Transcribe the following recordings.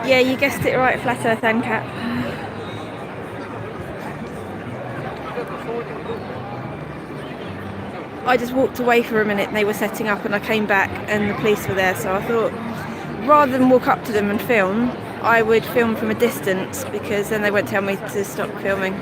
Yeah, you guessed it right, Flat Earth ANCAP. I just walked away for a minute and they were setting up, and I came back and the police were there, so I thought rather than walk up to them and film, I would film from a distance, because then they won't tell me to stop filming.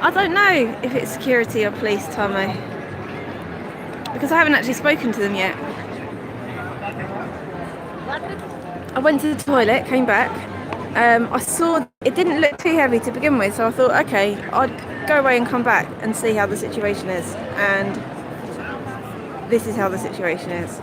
I don't know if it's security or police, Tommy, because I haven't actually spoken to them yet. I went to the toilet, came back. I saw it didn't look too heavy to begin with, so I thought, okay, I'd go away and come back and see how the situation is. And this is how the situation is.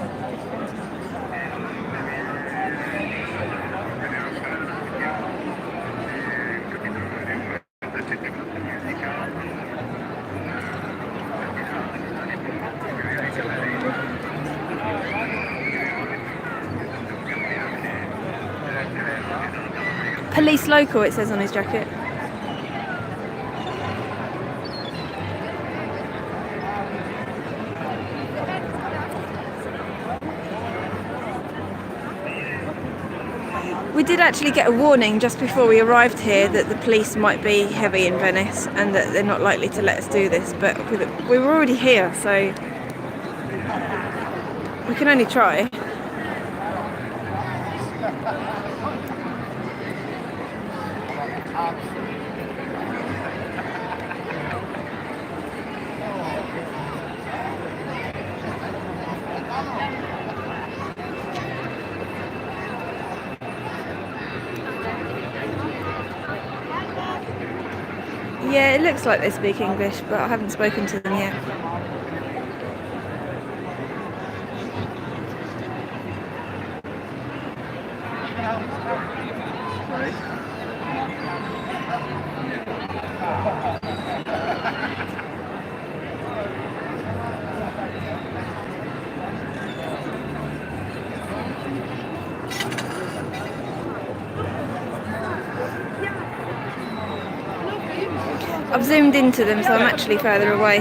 Police local, it says on his jacket. We did actually get a warning just before we arrived here that the police might be heavy in Venice and that they're not likely to let us do this, but we were already here, so we can only try. Yeah, it looks like they speak English, but I haven't spoken to them yet. I've zoomed into them, so I'm actually further away.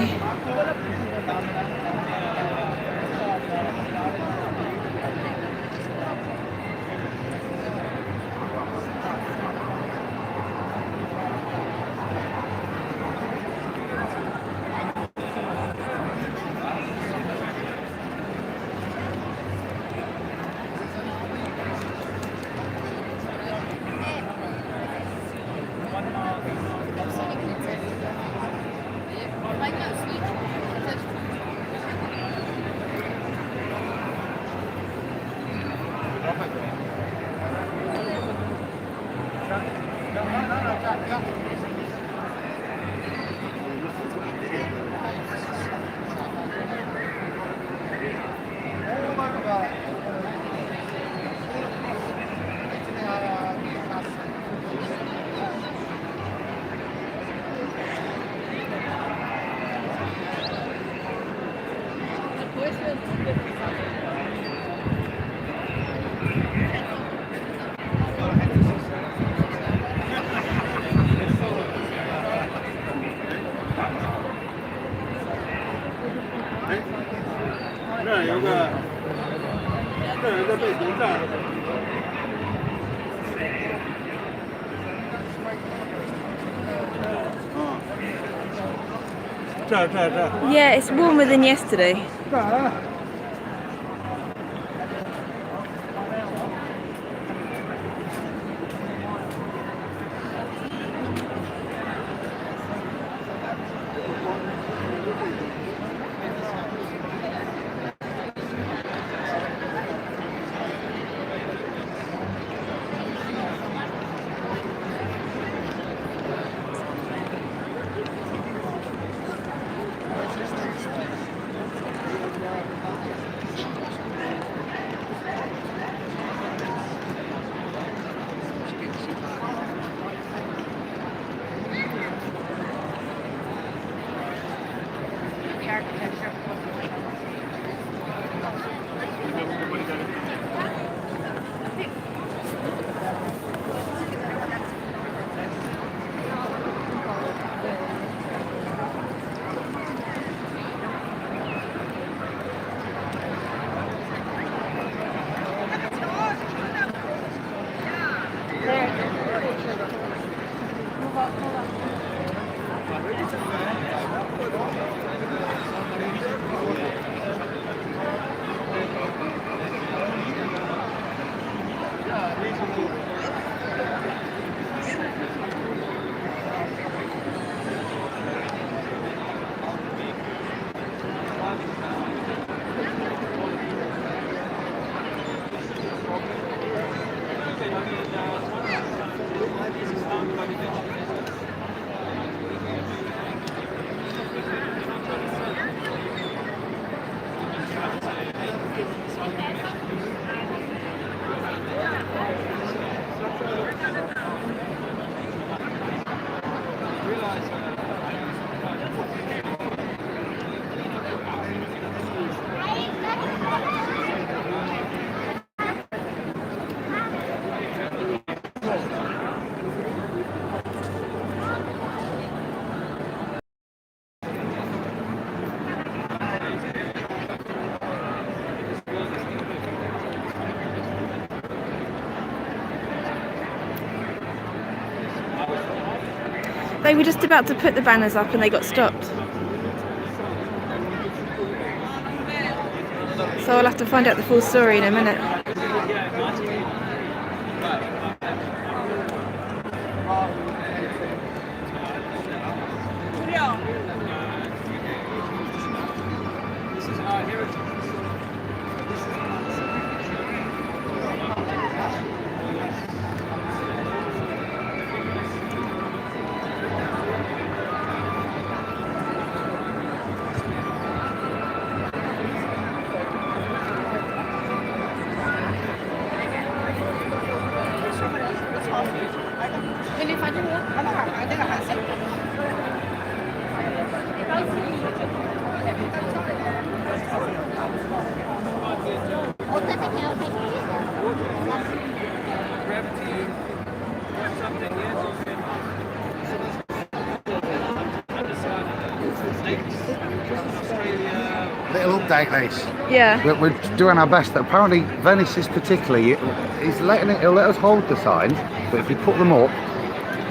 Yeah, it's warmer than yesterday. They were just about to put the banners up and they got stopped. So I'll have to find out the full story in a minute. Little update, Liz. Yeah. We're doing our best. Apparently, Venice is particularly, he'll let us hold the signs, but if we put them up,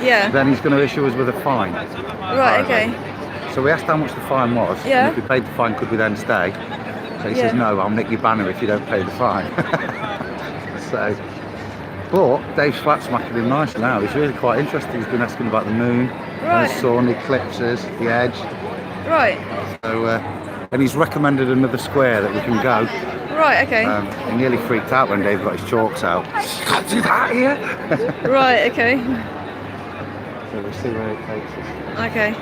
Yeah. then he's going to issue us with a fine. Right, okay. So we asked how much the fine was. Yeah. And if we paid the fine, could we then stay? So he says, no, I'll nick your banner if you don't pay the fine. So, but Dave's flat smacking him nice now. He's really quite interested. He's been asking about the moon, Right. the sun, eclipses, the edge. Right. So, and he's recommended another square that we can go. Right, okay. He nearly freaked out when Dave got his chalks out. You can't do that here. Right, okay. So we'll see where it takes us. Okay.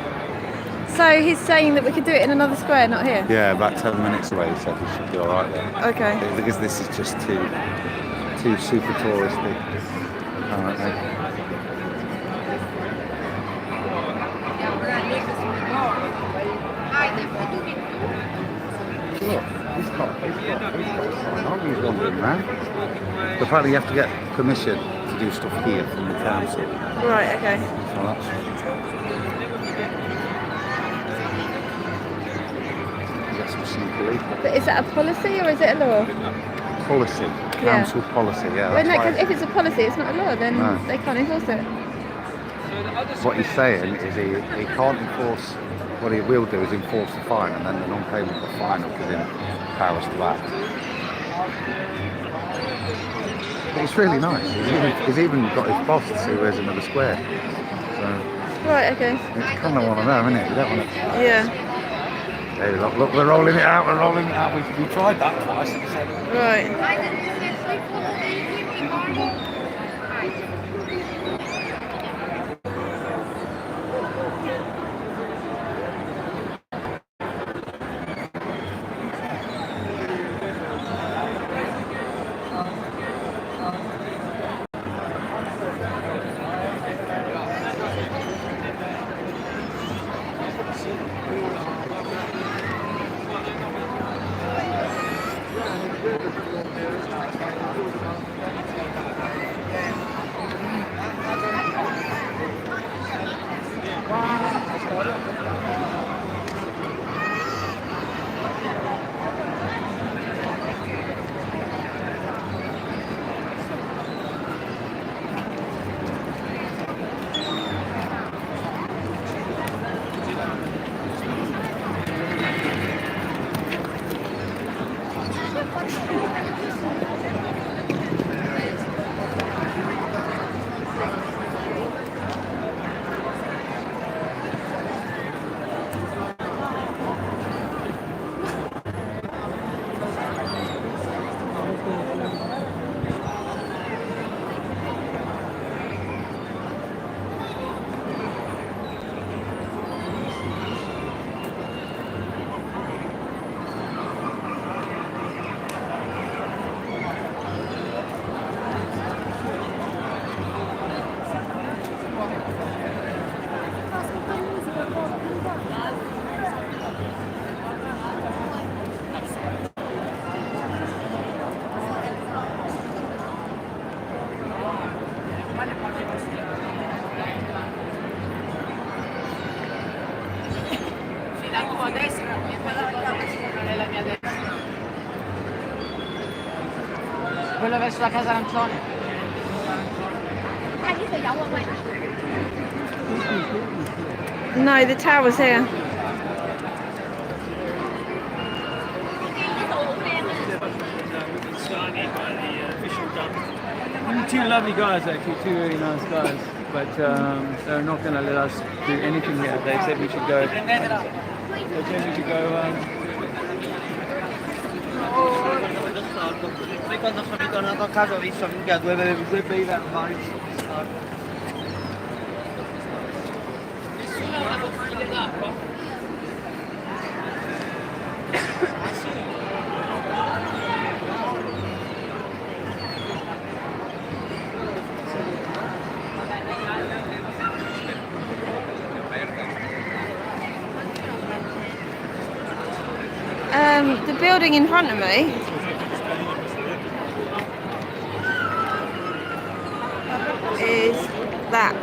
So he's saying that we could do it in another square, not here? Yeah, about 10 minutes away, he said we should be alright there. Okay. Because this is just too super touristy, apparently. Look, he's got a sign on, he's wandering around. But apparently you have to get permission to do stuff here from the council. Right, okay. So that's... But is that a policy or is it a law? Policy, council policy, yeah. Well, no, because if it's a policy, it's not a law, then they can't enforce it. What he's saying is he can't enforce, what he will do is enforce the fine, and then the non-payment of the fine will give him powers to act. But it's really nice. He's even got his boss to see where's another square. So right, okay. it's kind of one of them, isn't it? You don't want to... Yeah. Hey, look, we're rolling it out, We tried that twice. Right. Quello verso la casa arancione. No, the tower's here. Two lovely guys, actually, two really nice guys, but they're not going to let us do anything here. They said we should go. They said we should go. Poi quando sono ritornato a casa ho visto minchia due bei verbali. Nessuno ha una bottiglia d'acqua? The building in front of me is that.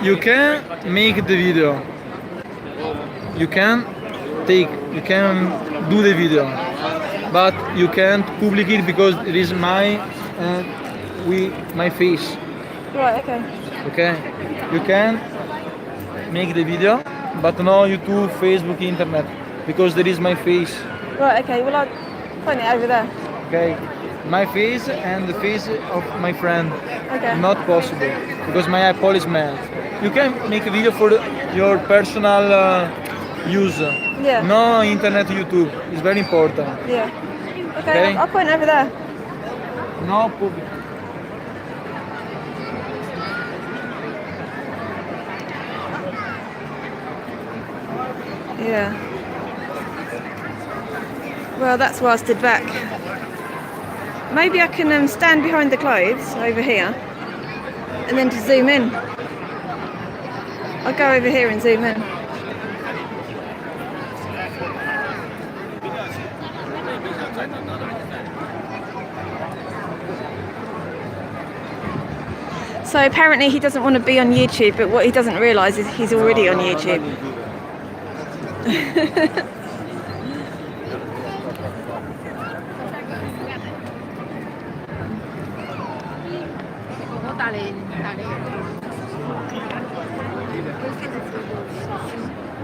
you can make the video. You can do the video, but you can't public it because it is my face. Right, okay. Okay, you can make the video, but no YouTube, Facebook, internet, because there is my face. Right, okay. Well, I'll point it over there. Okay, my face and the face of my friend. Okay. Not possible because my Apple is mad. You can make a video for your personal use. Yeah. No internet, YouTube. It's very important. Yeah. Okay, Okay. I'll point over there. No public. Yeah. Well, that's why I stood back. Maybe I can stand behind the clothes over here and then just zoom in. I'll go over here and zoom in. So apparently he doesn't want to be on YouTube, but what he doesn't realise is he's already on YouTube.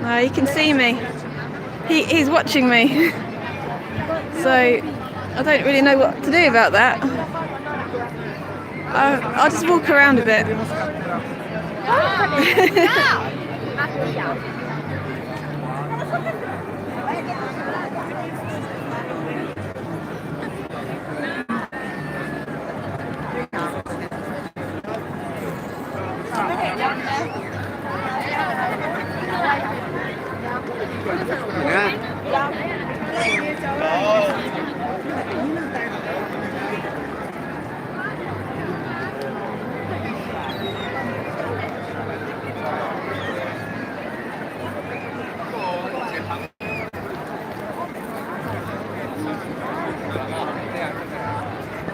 No, he can see me. He's watching me. So I don't really know what to do about that. I'll just walk around a bit.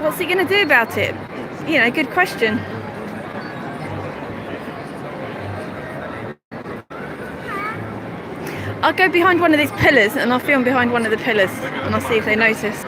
What's he going to do about it? You know, good question. I'll go behind one of these pillars and I'll film behind one of the pillars and I'll see if they notice.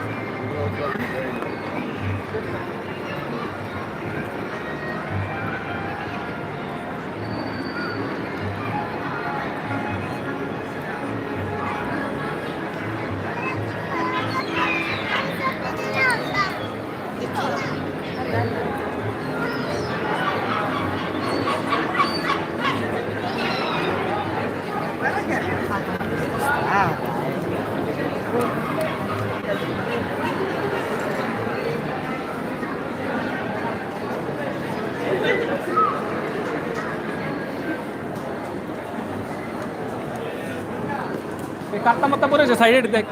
কাটটা মাথা পড়েছে সাইডে দেখ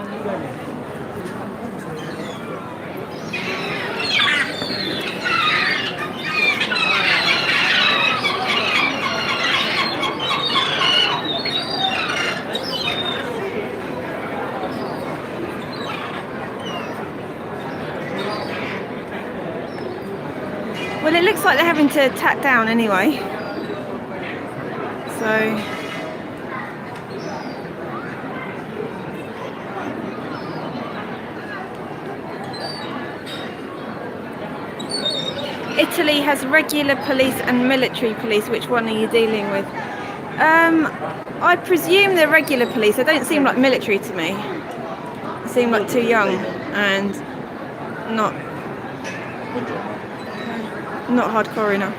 Well, it looks like they're having to tack down anyway. So Italy has regular police and military police. Which one are you dealing with? I presume they're regular police. They don't seem like military to me. They seem like too young and not hardcore enough.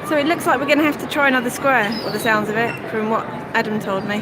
So it looks like we're going to have to try another square, by the sounds of it, from what Adam told me.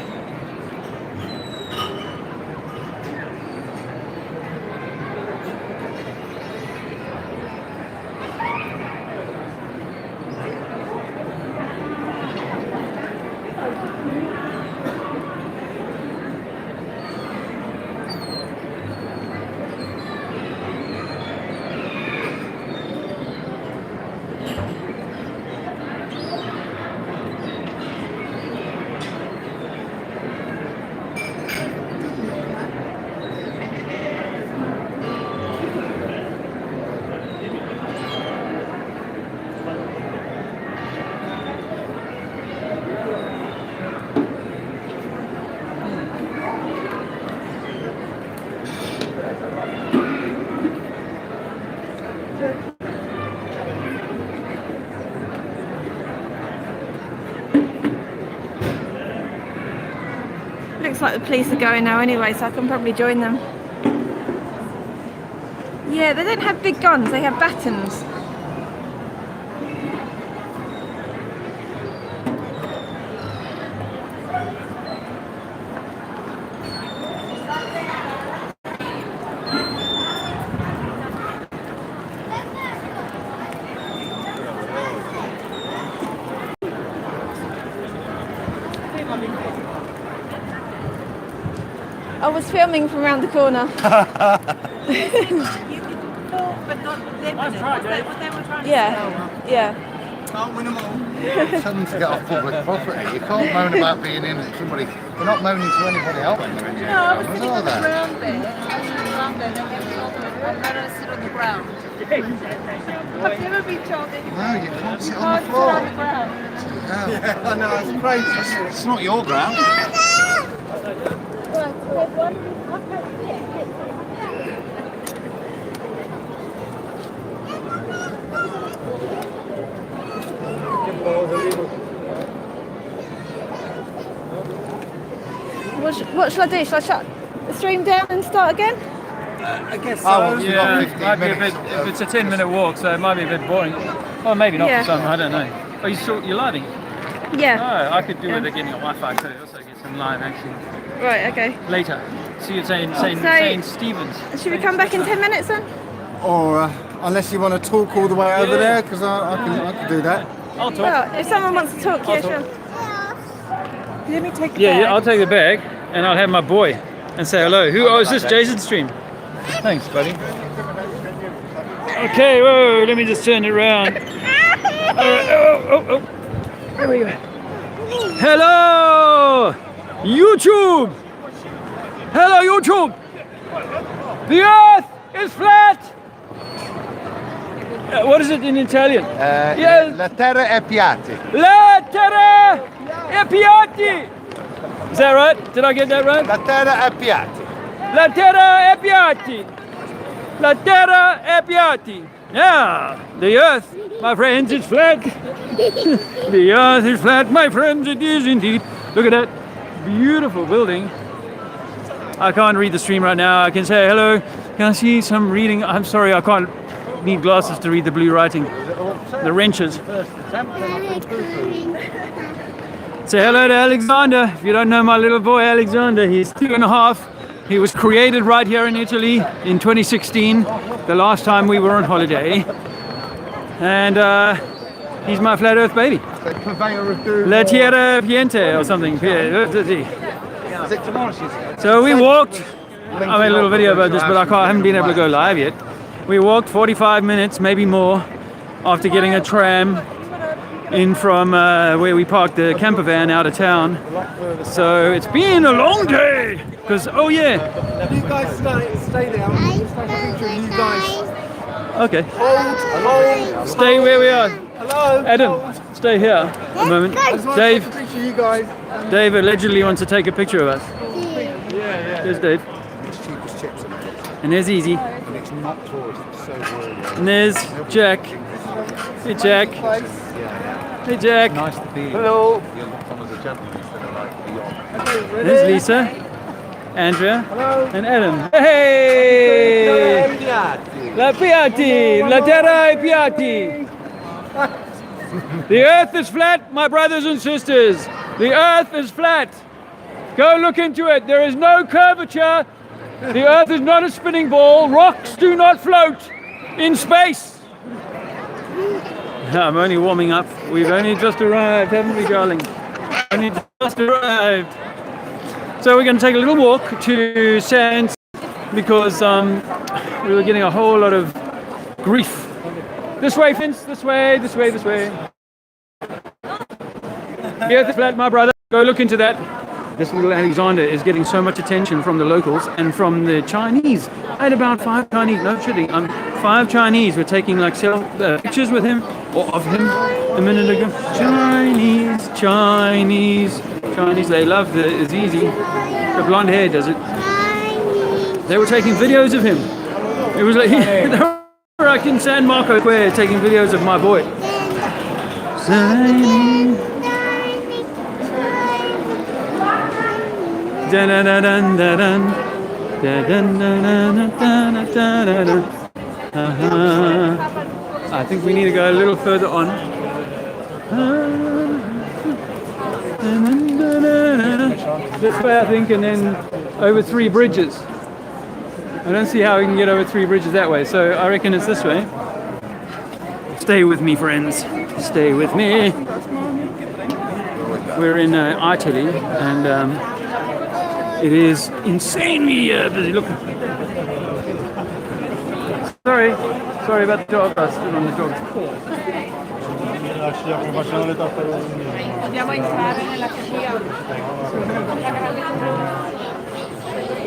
looks like the police are going now anyway, so I can probably join them. Yeah, they don't have big guns, they have batons. I was filming from around the corner. Yeah, yeah. Can't win them all. Tell them to get off public property. You can't moan about being in somebody. You're not moaning to anybody else when you're in your No, I was sitting are on the there? ground there. I was sitting around there, then they told me I'm not to sit on the ground. I've never been told anything. No, you can't sit You on can't the sit on floor. the ground. Yeah, I know, it's crazy. It's not your ground. What shall I do? Shall I shut the stream down and start again? I guess so. Oh, well, you've got Yeah, 15 might be a bit. minutes. If it's a 10-minute walk, so it might be a bit boring. Or maybe not Yeah. for some. I don't know. Are you still you're lighting? Yeah. Oh, I could do Yeah. with it getting a Wi-Fi. Could also get some live action Right, okay. later. See you saying So- St. Stephen's. Should we come back in 10 minutes then? Or unless you want to talk all the way over there, because I can do that. I'll talk. Well, if someone wants to talk, yeah, I'll talk. sure. Let me take the Yeah, bag. yeah, I'll take the bag and I'll have my boy and say hello. Who? Oh, is this Jason's stream? Thanks, buddy. Okay, whoa, let me just turn it around. Oh. There we go. Hello, YouTube. Hello, YouTube. The Earth is flat. What is it in Italian? Yeah. La terra è piatta. La terra è piatti. Is that right? Did I get that right? La terra è piatta. La terra è piatti. La terra è piatti. Yeah, the earth, my friends, is flat. The earth is flat, my friends, it is indeed. Look at that beautiful building. I can't read the stream right now. I can say hello. Can I see some reading? I'm sorry, I can't. Need glasses to read the blue writing. The wrenches. Say hello to Alexander. If you don't know my little boy Alexander, he's 2.5. He was created right here in Italy in 2016, the last time we were on holiday. And he's my flat earth baby. La tierra piente or something. So we walked. I made a little video about this, but I haven't been able to go live yet. We walked 45 minutes, maybe more, after getting a tram in from where we parked the camper van out of town. So it's been a long day. Because, oh yeah. You guys stay there. I'm just take a picture of you guys. Okay. Hold. Stay where we are. Hello. Adam, stay here a moment. I just want to Dave, take a picture of you guys. Dave allegedly wants to take a picture of us. Yeah. There's Dave. It's cheapest chips. And there's Easy. And it's not towards. It's so wordy. And there's Jack. Hey Jack. Hey Jack. Nice to be. Hello. You're looked on as a gentleman instead of like beyond. There's Lisa. Andrea. And Adam. Hey! La piatti. La terra è piatti. The earth is flat, my brothers and sisters. The earth is flat. Go look into it. There is no curvature. The earth is not a spinning ball. Rocks do not float in space. I'm only warming up. We've only just arrived, haven't we, darling? Only just arrived. So we're going to take a little walk to Sargent because we were getting a whole lot of grief. This way, Vince. This way. This way. This way. The earth is flat, my brother. Go look into that. This little Alexander is getting so much attention from the locals and from the Chinese. I had about 5 Chinese, no kidding, 5 Chinese were taking like pictures with him or of him a minute ago. Chinese, they love it's easy. The blonde hair does it. They were taking videos of him. It was like, they were like in San Marco Square taking videos of my boy. Dun-dun-dun-dun-dun. Dun-dun-dun-dun-dun-dun-dun-dun. I think we need to go a little further on. This way, I think, and then over 3 bridges. I don't see how we can get over 3 bridges that way, so I reckon it's this way. Stay with me, friends. Stay with me. We're in Italy, and it is insanely busy. Look. Sorry about the dog. I stood on the dog's paw. Dobbiamo entrare nella scia.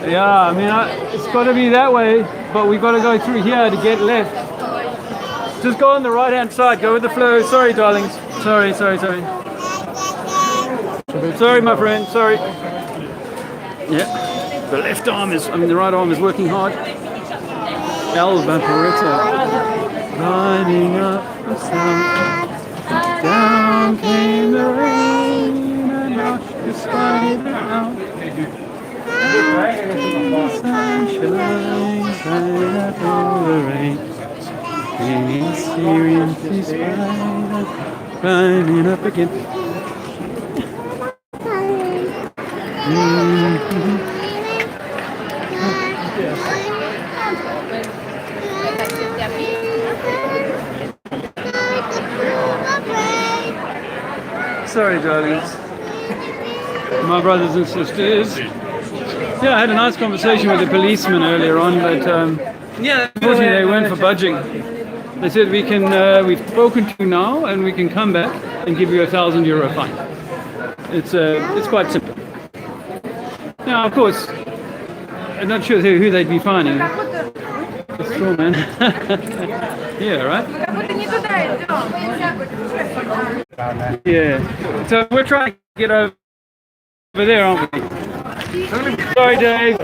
Yeah, I mean, it's got to be that way, but we got to go through here to get left. Just go on the right-hand side. Go with the flow. Sorry, darlings. Sorry. Sorry, my friend. Sorry. Yeah, the left arm the right arm is working hard. El Vaporetto. Riding up the sun. Down came the rain and washed the sky down. The sun shines right after the rain. In Syrian spider climbing up again. Sorry, darlings. My brothers and sisters. Yeah, I had a nice conversation with the policeman earlier on, but unfortunately they weren't for budging. They said we've spoken to you now, and we can come back and give you €1,000 fine. It's quite simple. Now, of course, I'm not sure who they'd be fining. The straw man. Yeah, right? Yeah. So we're trying to get over there, aren't we? Sorry, Dave.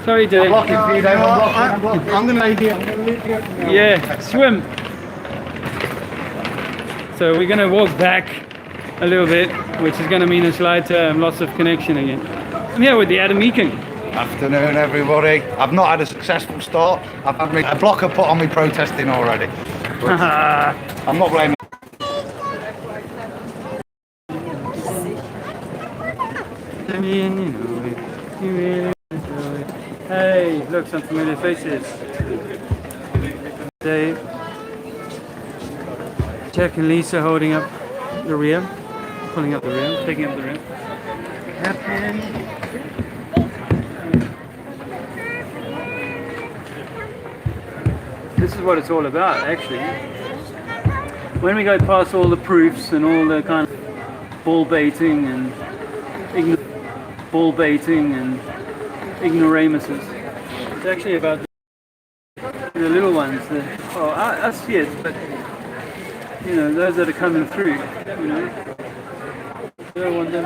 Sorry, Dave. I'm going to lay here. Yeah, swim. So we're going to walk back a little bit, which is going to mean a slight loss of connection again. I'm here with the Adam Meeking. Afternoon, everybody. I've not had a successful start. I've had a blocker put on me protesting already. I'm not blaming. Hey, look, some familiar faces. Dave, Jack and Lisa holding up the rear, pulling up the rear, taking up the rear. Captain. This is what it's all about, actually. When we go past all the proofs and all the kind of ball baiting and ignoramuses, it's actually about the little ones. Us yes, but you know, those that are coming through. You know, I don't want them.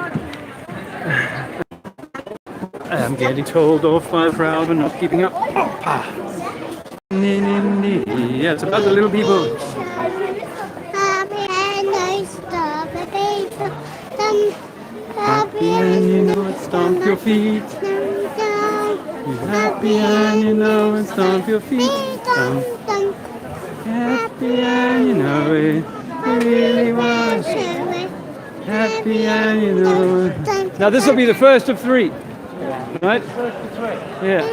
I'm getting told off by the crowd for not keeping up. Yeah, it's about the little people. Happy and you know it, stomp your feet. You're happy and you know it, stomp your feet. Happy and you know it, you really want it. Happy and you know it. Now this will be the first of 3, right? Yeah.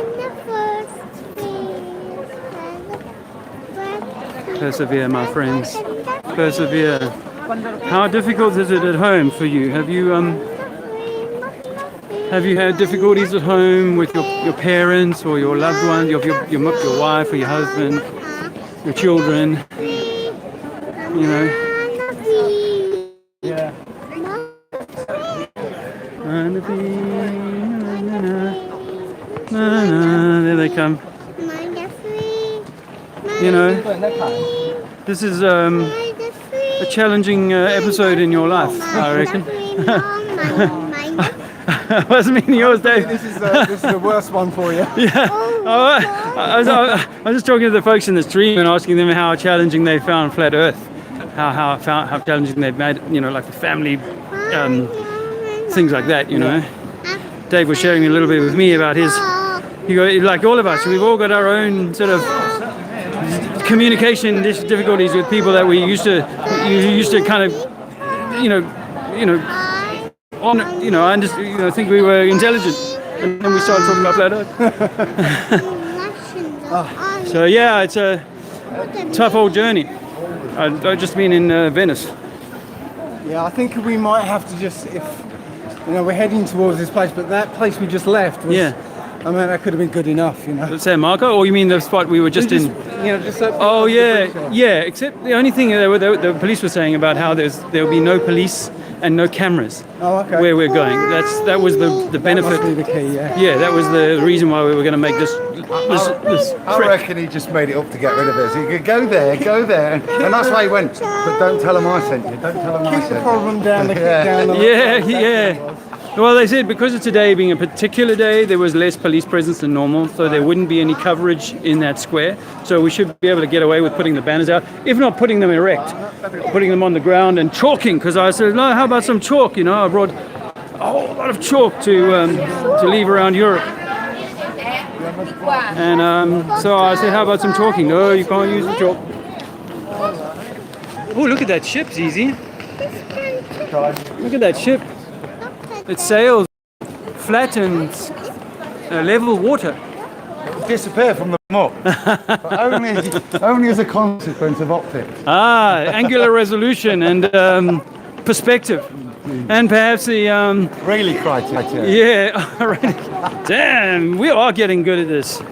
Persevere, my friends. Persevere. How difficult is it at home for you? Have you had difficulties at home with your parents or your loved ones, your wife or your husband, your children? You know. Yeah. There they come. You know, this is a challenging episode in your life, I reckon. Wasn't meaning yours, Dave. This is the worst one for you. Yeah. I was just talking to the folks in the stream and asking them how challenging they found Flat Earth, how challenging they've made, you know, like the family things like that, you know. Dave was sharing a little bit with me about his, like all of us, we've all got our own sort of communication difficulties with people that we used to kind of, I just think we were intelligent, and then we started talking about flat Earth. So yeah, it's a tough old journey. I've just been in Venice. Yeah, I think we might have to just, if we're heading towards this place, but that place we just left was, I mean, that could have been good enough, San Marco, or you mean the spot we were just in? Oh yeah. Except the only thing the police were saying about how there'll be no police and no cameras where we're going. That was the benefit. That must be the key, Yeah, that was the reason why we were going to make this I reckon he just made it up to get rid of us. He could go there, and that's why he went. But don't tell him I sent you. Don't tell him I Keep sent the you. problem down, the kick down. Yeah. Well, they said because of today being a particular day, there was less police presence than normal, so there wouldn't be any coverage in that square. So we should be able to get away with putting the banners out, if not putting them erect, putting them on the ground and chalking. Because I said, no, how about some chalk? I brought a whole lot of chalk to leave around Europe. And so I said, how about some chalking? No, you can't use the chalk. Oh, look at that ship, Zizi. Look at that ship. It sails flat and level water. Disappear from the map, but only as a consequence of optics. Angular resolution and perspective, and perhaps the Really criteria. yeah. Really. Damn, we are getting good at this.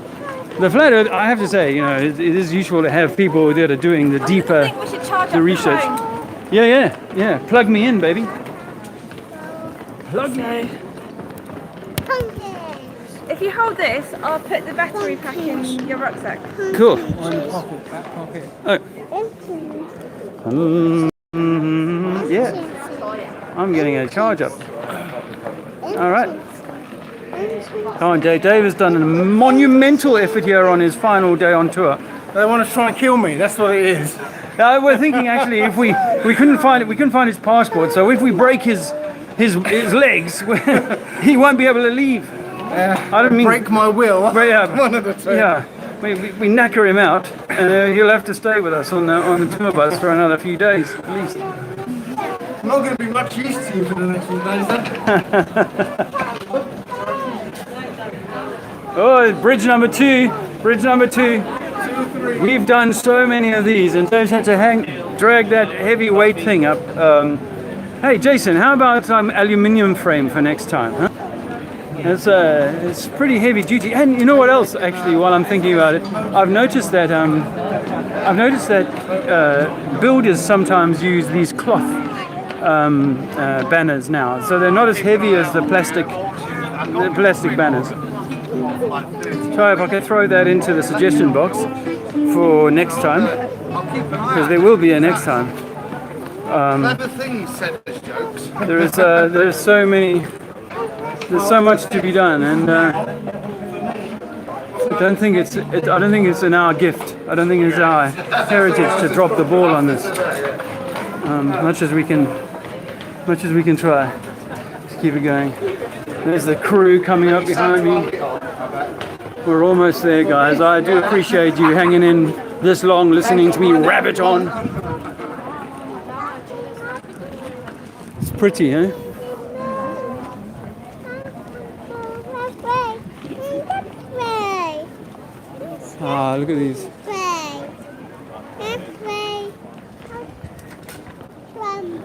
The flat Earth, I have to say, it is useful to have people that are doing the deeper, I think we should charge the up research. phone. Yeah. Plug me in, baby. Plug me. If you hold this, I'll put the battery pack in your rucksack. Cool. Back pocket. Yeah. I'm getting a charge up. All right. Come on, Dave. Dave has done a monumental effort here on his final day on tour. They want to try and kill me, that's what it is. We're thinking actually, if we couldn't find his passport, so if we break his legs, he won't be able to leave. I don't mean break my will. One of the two. Yeah, we knacker him out, and he'll have to stay with us on the tour bus for another few days at least. I'm not going to be much use to you for the next few days, Oh, bridge number two. We've done so many of these, and Dave's had to drag that heavy weight thing up. Hey, Jason, how about some aluminium frame for next time? Huh? It's pretty heavy duty. And you know what else? Actually, while I'm thinking about it, I've noticed that builders sometimes use these cloth banners now, so they're not as heavy as the plastic banners. So if I can throw that into the suggestion box for next time, because there will be a next time. Clever thing you said as jokes. There's so much to be done, and I don't think it's in our gift. I don't think it's our heritage to drop the ball on this. Much as we can try. Let's keep it going. There's the crew coming up behind me. We're almost there, guys. I do appreciate you hanging in this long, listening to me rabbit on. It's pretty, eh? Look at these.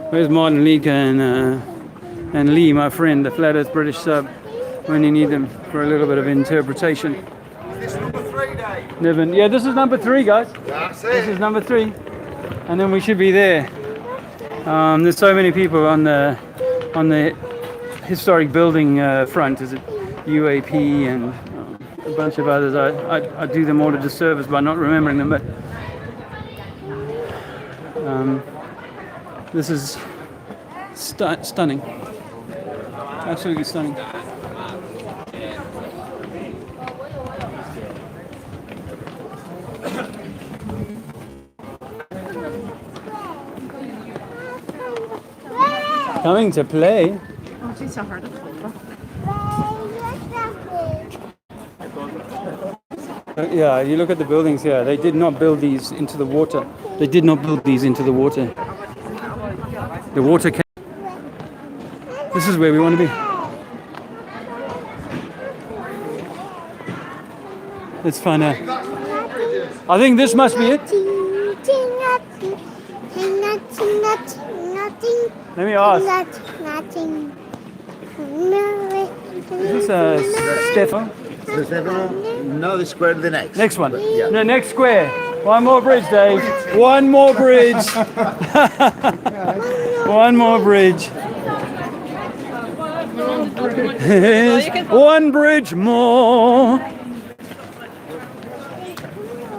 Where's Martin Leake and Lee, my friend, the Flat Earth British sub, when you need them for a little bit of interpretation. This is number 3 day. Niven. Yeah, this is number 3, guys. That's This it. is number 3, and then we should be there. There's so many people on the historic building front. Is it UAP and a bunch of others? I do them all a disservice by not remembering them, but this is stunning. Absolutely stunning. Coming to play. Yeah, you look at the buildings here. They did not build these into the water. They did not build these into the water. The water came. This is where we want to be. Let's find out. I think this must be it. Let me ask. Is this Stefan? No, the square to the next. Next one. Yeah. The next square. One more bridge, Dave. One more bridge. One more bridge. One bridge more.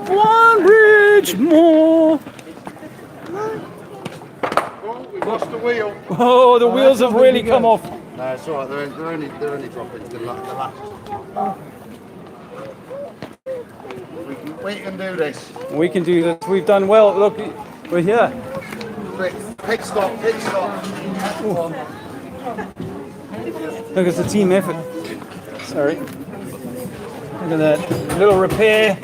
One bridge more. We've lost the wheel. Oh, the wheels have really come off. No, it's all right. They're only dropping. The latches. We can do this. We can do this. We've done well. Look, we're here. Pit stop. Pit stop. Look, it's a team effort. Sorry. Look at that little repair.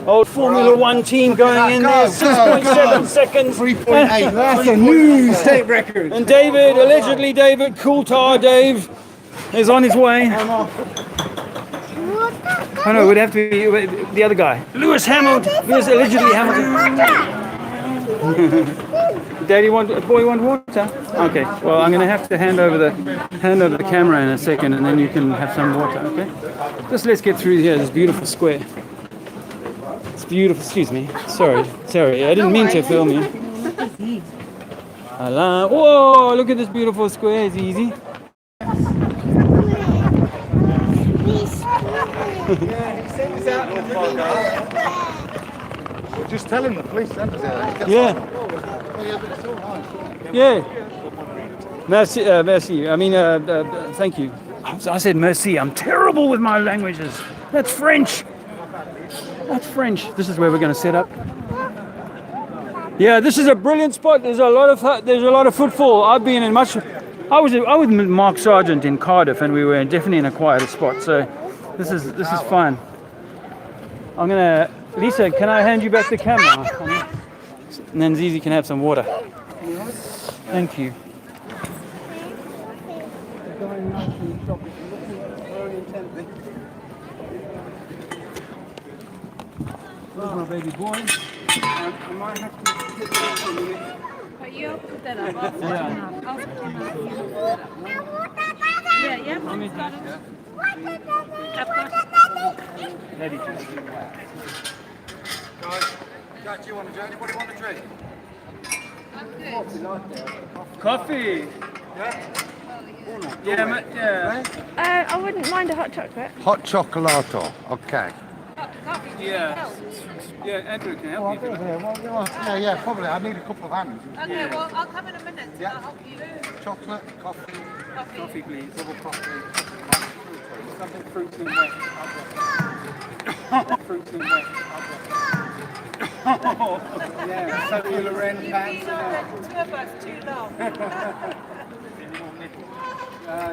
Old Formula One team going in there. 6.7 seconds. 3.8. That's a new state record. And David, allegedly David, Coulthard Dave, is on his way. Oh no, it would have to be the other guy. Lewis Hamilton. Lewis allegedly Hamilton. Daddy boy want water? Okay. Well, I'm going to have to hand over the camera in a second, and then you can have some water. Okay. Just let's get through here. This beautiful square. It's beautiful. Excuse me. Sorry. I didn't mean to film you. Whoa! Look at this beautiful square. It's easy. Just tell him the police sent us here. Yeah. Yeah. Merci. Merci. I mean, thank you. I said merci. I'm terrible with my languages. That's French. That's French. This is where we're going to set up. Yeah, this is a brilliant spot. There's a lot of footfall. I've been in much. I was with Mark Sargent in Cardiff, and we were definitely in a quieter spot. So this is fun. I'm gonna. Lisa, can I hand you back the camera? And then Zizi can have some water. Thank you. There's my baby boy. I might have to get that in a minute. But you put that up. I'll put Yeah. Let me just, Daddy. Guys, do you want a drink? Anybody want a drink? Coffee. Yeah. I wouldn't mind a hot chocolate. Hot chocolato. Okay. Yeah. Yeah, Andrew can help you. Yeah, probably. I need a couple of hands. Okay, well, I'll come in a minute. Yeah. I'll help you. Chocolate, coffee. Coffee, please. Double coffee. Something fruity and wet. Fruity and wet. Yeah, so you'll rent You've been on the tour bus too long.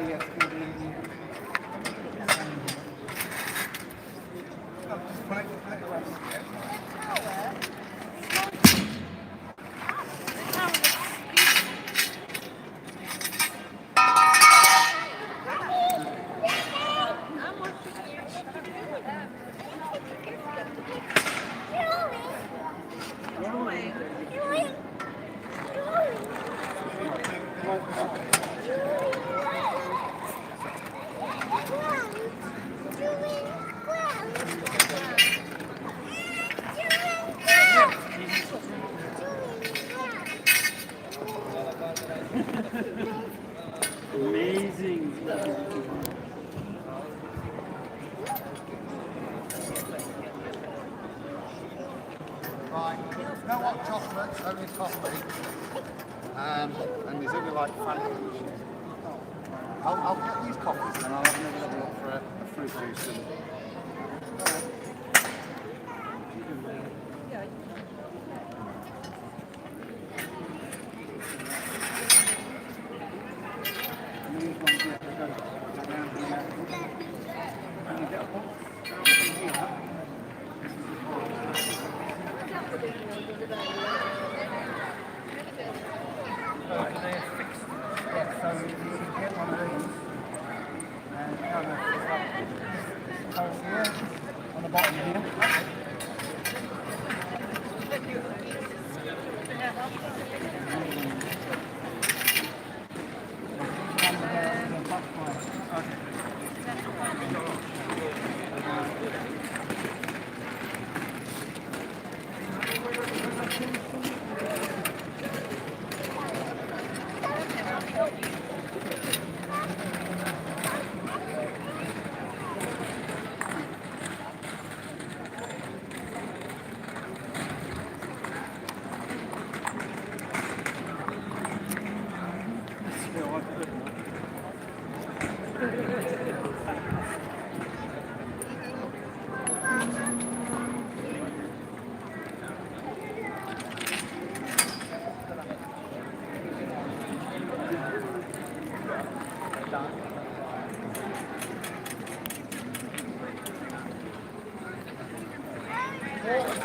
yes. Amazing. Right. No hot chocolates, only coffee. And there's only like Fanta. I'll get these coffees and I'll have another look for a fruit juice. So you can get one of these and kind of this hole here on the bottom here.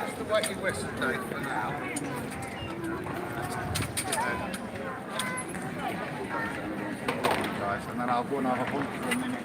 Just the way you whistle, Dave, for now. Guys, and then I'll go and have a hunt for a minute.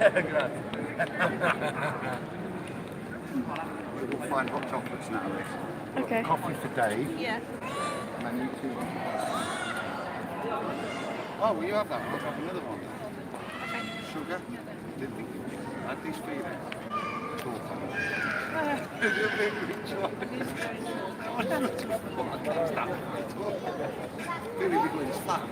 Grazie. We'll find hot chocolates now, Liz. Okay. Coffee for Dave. Yeah. And then you two. Oh, will you have that one? I'll have another one. Sugar? Didn't think you would. Add these feelings. Talk on it. Really big when it's flat.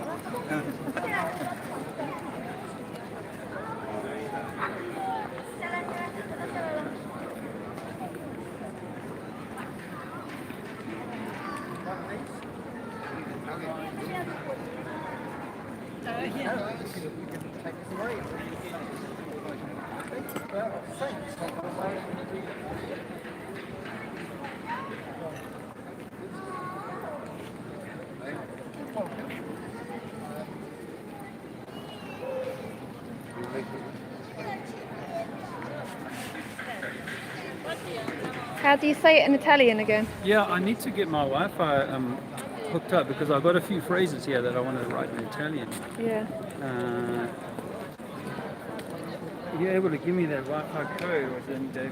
How do you say it in Italian again? Yeah, I need to get my Wi-Fi hooked up because I've got a few phrases here that I want to write in Italian. Yeah. Are you able to give me that Wi-Fi code or then Dave?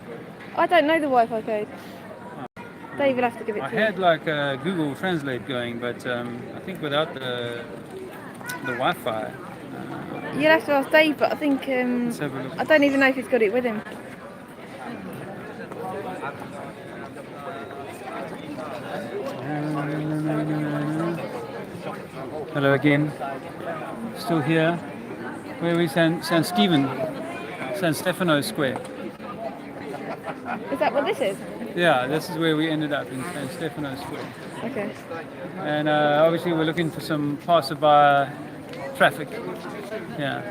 I don't know the Wi-Fi code. Dave will have to give it I to you. had like a Google Translate going, but I think without the Wi-Fi. You'll have to ask Dave, but I think Let's have a look. I don't even know if he's got it with him. Hello again. Still here. Where are we? San Stefano Square. Is that what this is? Yeah, this is where we ended up in San Stefano Square. Okay. And obviously we're looking for some passerby traffic. Yeah.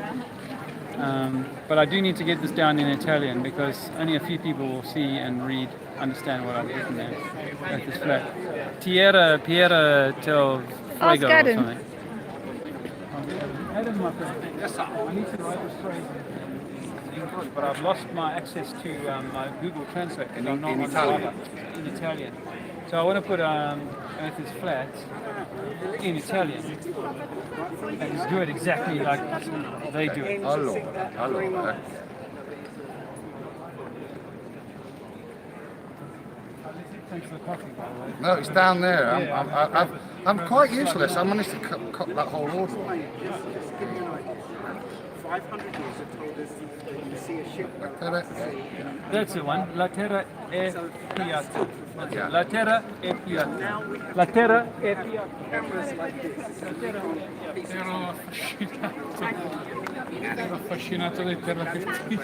But I do need to get this down in Italian because only a few people will see and understand what I've written there at this flat. Piera tel Fuego or Adam. something. Adam, my friend. Yes, sir. I need to write this phrase in English, but I've lost my access to my Google Translate because I'm not on Italian. In Italian. So I want to put Earth is flat in Italian and just do it exactly like they do it. Allora. Thanks for the coffee, by the way. No, it's down there. I'm quite useless. I managed to cut that whole order. 500 years have told us when you see a ship. That's the one. La terra è piatta. La terra è piatta. La terra è piatta. Ero affascinato dai terrapiattisti.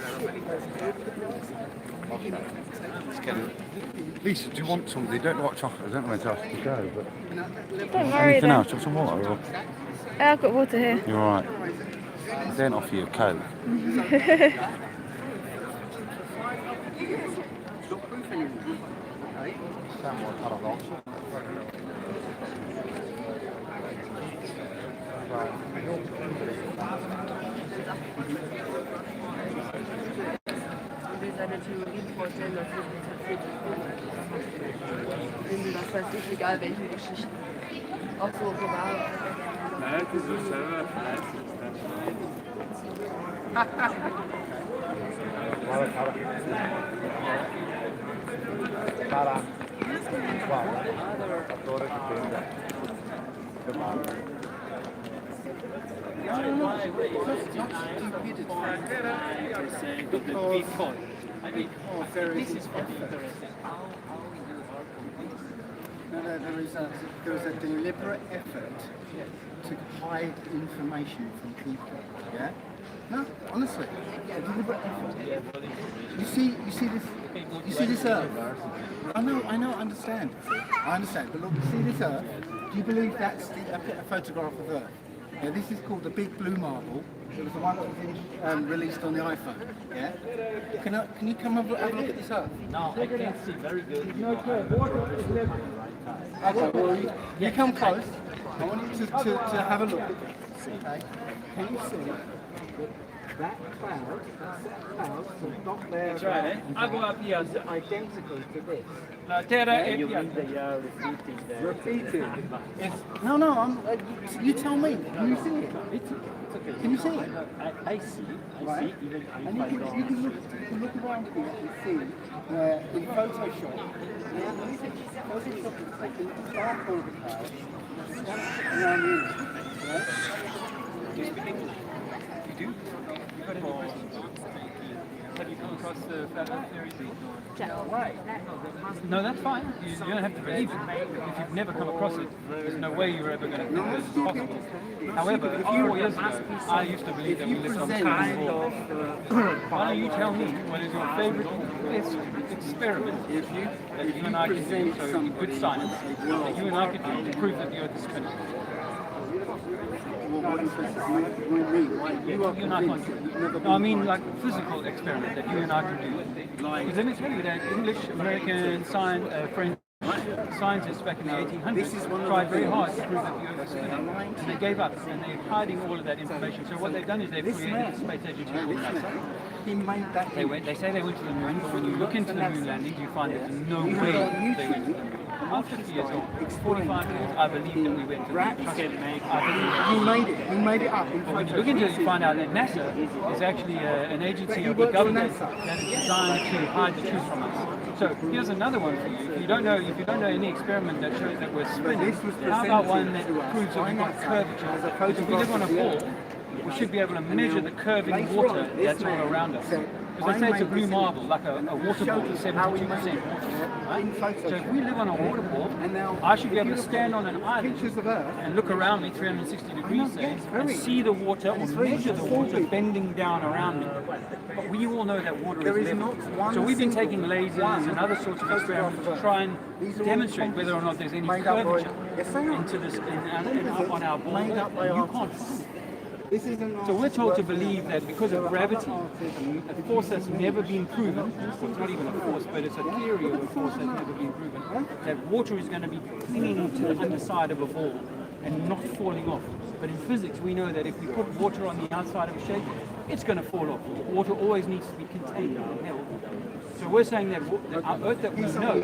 Lisa, do you want some? They don't know what chocolate. I don't know where to ask you to go, but Don't worry anything then. else? Do you want some water? Or? I've got water here. You're all right. They don't offer you a Coke. Was weiß ich, egal welchen Geschichten. Auch so global. Nein, das ist selber There is a deliberate effort to hide information from people. Yeah? No, honestly, a deliberate effort. You see this Earth. I know, I understand. But look, see this Earth. Do you believe that's a photograph of Earth? Yeah, this is called the Big Blue Marble. It was the one that was released on the iPhone. Yeah. Can you come over and have a look at this Earth? No, I can't see very good. Okay, well, you come close. I want you to have a look. Okay. Can you see that cloud? That cloud, so not there. That's right, eh? Agua piatta. Identical to this. La terra è You piatta. mean they are repeating the... Repeated. No. You tell me. Can you see it? It's okay. Can you see it? I see. Right. Even if And I you don't. can look around here and see where in Photoshop, Photoshop is taking a dark over the cloud, around the edge, right? You do? You've got any questions? Have you come across the flat earth theory? Why? No, that's fine. You don't have to believe it. If you've never come across it, there's no way you're ever going to think that it's possible. However, 4 years ago, I used to believe that we lived on the kind of... Why don't you tell me what is your favorite best experiment that you and I can do, so in good science, that you and I could do to prove that the Earth is spinning? You and I can't do it. No, I mean like physical experiment that you and I can do. Because let me tell you that English, American, French scientists back in the 1800s tried very hard to prove that the Earth is spinning, and they gave up, and they're hiding all of that information. So what they've done is they've created the Space Agency called NASA. he made that. They say they went to the moon, but when you look into the moon landings, you find there's no way they went to the moon. I'm 50 years old. 45 years, I believe that we went to the moon. He made it up. But when you look into it, you find out that NASA is actually an agency of the government that is designed to hide the truth from us. So here's another one for you. If you don't know any experiment that shows that we're spinning, how about one that proves that we've got curvature? Because if we live on a ball, we should be able to measure the curving water that's all around us. Because they say it's a blue marble, like a water ball, 72% water. Right? So if we live on a water ball, I should be able to stand on an island and look around me 360 degrees, say, and see the water or measure the water bending down around me. But we all know that water is level. So we've been taking lasers and other sorts of experiments to try and demonstrate whether or not there's any curvature into this on our ball. You can't find it. So we're told to believe that because of gravity, a force that's never been proven, it's not even a force, but it's a theory of a force that's never been proven, that water is going to be clinging to the underside of a ball and not falling off. But in physics, we know that if we put water on the outside of a shape, it's going to fall off. Water always needs to be contained and held. So we're saying that our Earth that we know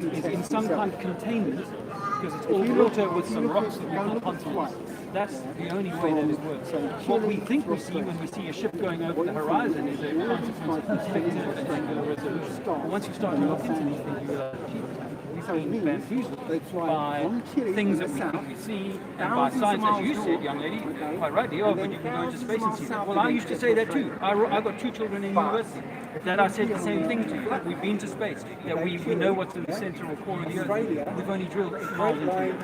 is in some kind of containment because it's all water with some rocks that we call continents. That's the only way that it works. So what we think we see when we see a ship going over the horizon is a consequence of perspective and angular resolution. But once you start to look into these things, you realize, we've been bamboozled by things that we think we see, and by science, as you said, young lady, quite rightly, but you can go into space and see that. Well, I used to say that too. I've got 2 children in university that I said the same thing to. That we've been to space, that we know what's in the center or core of the Earth. We've only drilled 8 miles into it.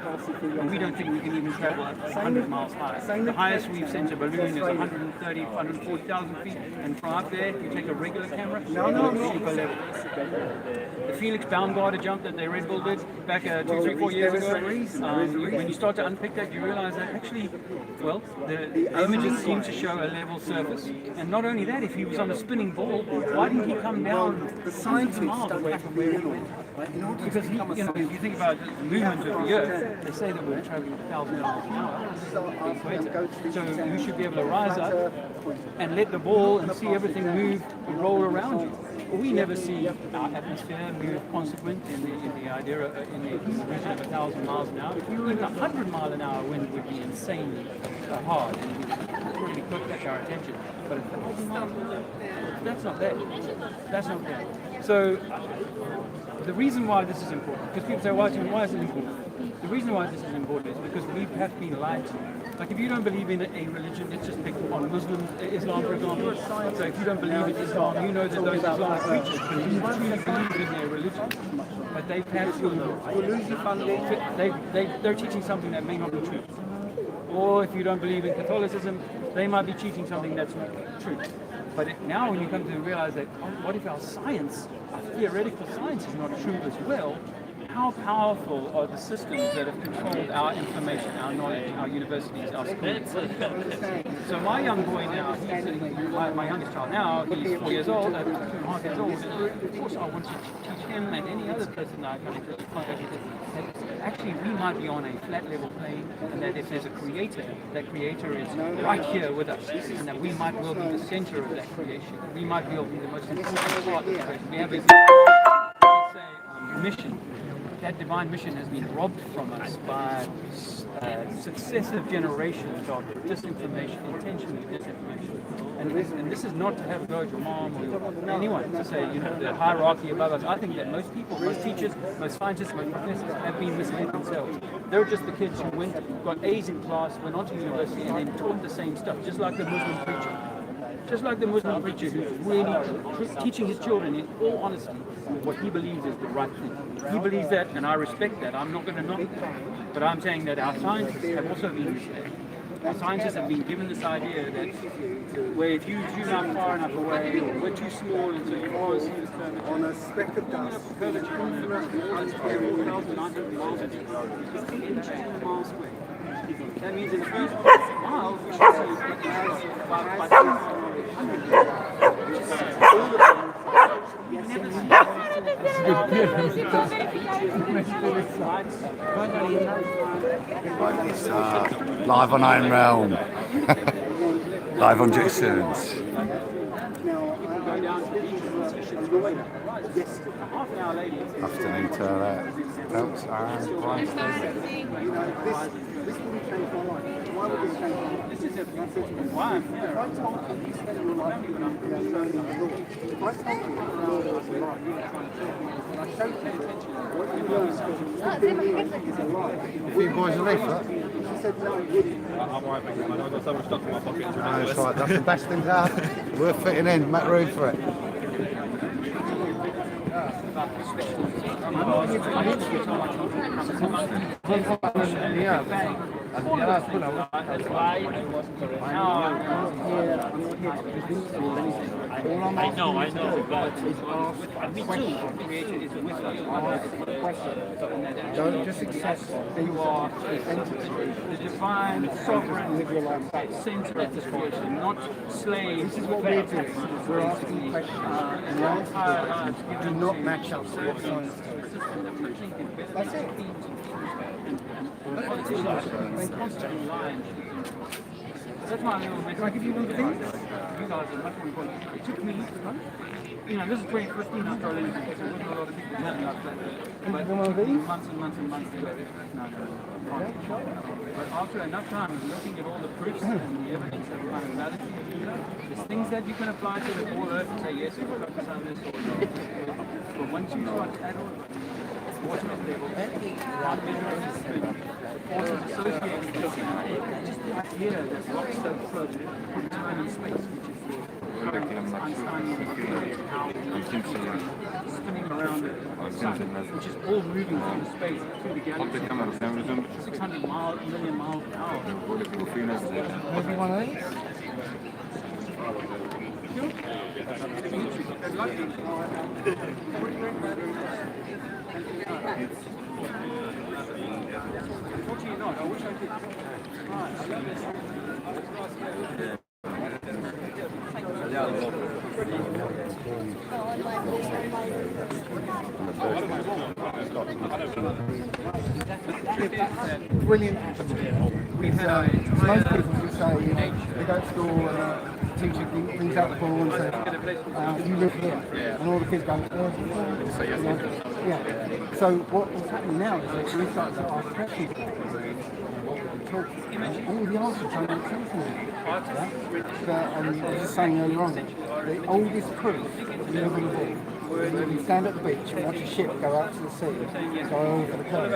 And we don't think we can even travel 100 miles high. The highest we've sent a balloon is 130, 140,000 feet, and from up there, you take a regular camera, super level. The Felix Baumgartner jump that they Red Bull did back 2, 3, 4 years ago, when you start to unpick that, you realize that actually, well, the images seem to show a level surface. And not only that, if he was on a spinning ball, why didn't he come down the scientists miles away from where he went? Because if you think about the movement of the Earth, they say that we're traveling 1,000 miles an hour. So you should be able to rise up and let the ball and see everything move and roll around you. We never see our atmosphere move consequent in the idea in the region of 1,000 miles an hour. Even 100 mile an hour wind would be insanely hard and would really catch our attention. But 1,000 miles an hour, that's not there. That's not there. So the reason why this is important, because people say, why is it important? The reason why this is important is because we have been lied to. Like if you don't believe in a religion, let's just pick on Muslims, Islam for example. So if you don't believe in Islam, you know that those Islamic preachers truly believe in their religion. But they've had to, they're teaching something that may not be true. Or if you don't believe in Catholicism, they might be teaching something that's not true. But now when you come to realize that, what if our science, our theoretical science is not true as well, how powerful are the systems that have controlled our information, our knowledge, our universities, our schools? So my young boy now, my youngest child now, he's 4 years old, 2.5 years old. Of course I want to teach him and any other person that I come into contact with that actually we might be on a flat level plane, and that if there's a creator, that creator is right here with us, and that we might well be the center of that creation. We might well be the most important part of the creation. We have a mission. That divine mission has been robbed from us by successive generations of disinformation, intentionally disinformation. And this is not to have a go at your mom or anyone to say, the hierarchy above us. I think that most people, most teachers, most scientists, most professors have been misled themselves. They're just the kids who got A's in class, went on to university, and then taught the same stuff, just like the Muslim preacher. Just like the Muslim preacher who's really teaching his children in all honesty what he believes is the right thing. He believes that, and I respect that. I'm not going to knock that. But I'm saying that our scientists have also been misled. Our scientists have been given this idea that where if you zoom out far enough away, or we're too small, and so you can't see this curvature. On a speck of dust. Curvature on the Earth is 4,900 miles inches in a mile square. That means in the first mile, we should see about 200. It's live on Iron Realm. Live on Jason's. Afternoon tour belts and price. You know, this wouldn't change my life. Why would it change my life? This is a why? If I told you you spend your life learning the law, if I told you the law was a lie, and I showed you what you learned for 15 years is a lie. A few boys are left, She said no, it wouldn't. No, it's like, that's the best thing to have. We're fitting in, make room for it. I know, but me too. Don't just accept that you are identity. The divine, sovereign center of this creation, not slave. This is what we're doing. We're asking questions. And the answers to questions do not match up to what science says. That's it. That's my little bit. Can I give you one thing? You guys are much more important. It took me, you know, this is 2015 after I left. So there was a lot of people telling us that. But one of these? months and months and months ago. No. But after enough time, looking at all the proofs and the evidence of reality, there's things that you can apply to the whole earth and say, yes, we will focus on this or no. But once you start at all, fortunate level, forces associated with just the idea that rocks don't float in time and space, which is the Einsteinian theory of how spinning around the sun, which is all moving through space, through the galaxy, 600 million miles an hour. Maybe one of these? Unfortunately not. I wish I could. Right, I love this. Brilliant attitude. Most people just say, you know, they go to school and the teacher brings out the ball and says, you live here. And all the kids go, yeah. So what's happening now is that we start to ask questions. All the answers don't make sense to me. But I was just saying earlier on, the oldest proof of the living ball. You stand at the beach and watch a ship go out to the sea, go over the coast.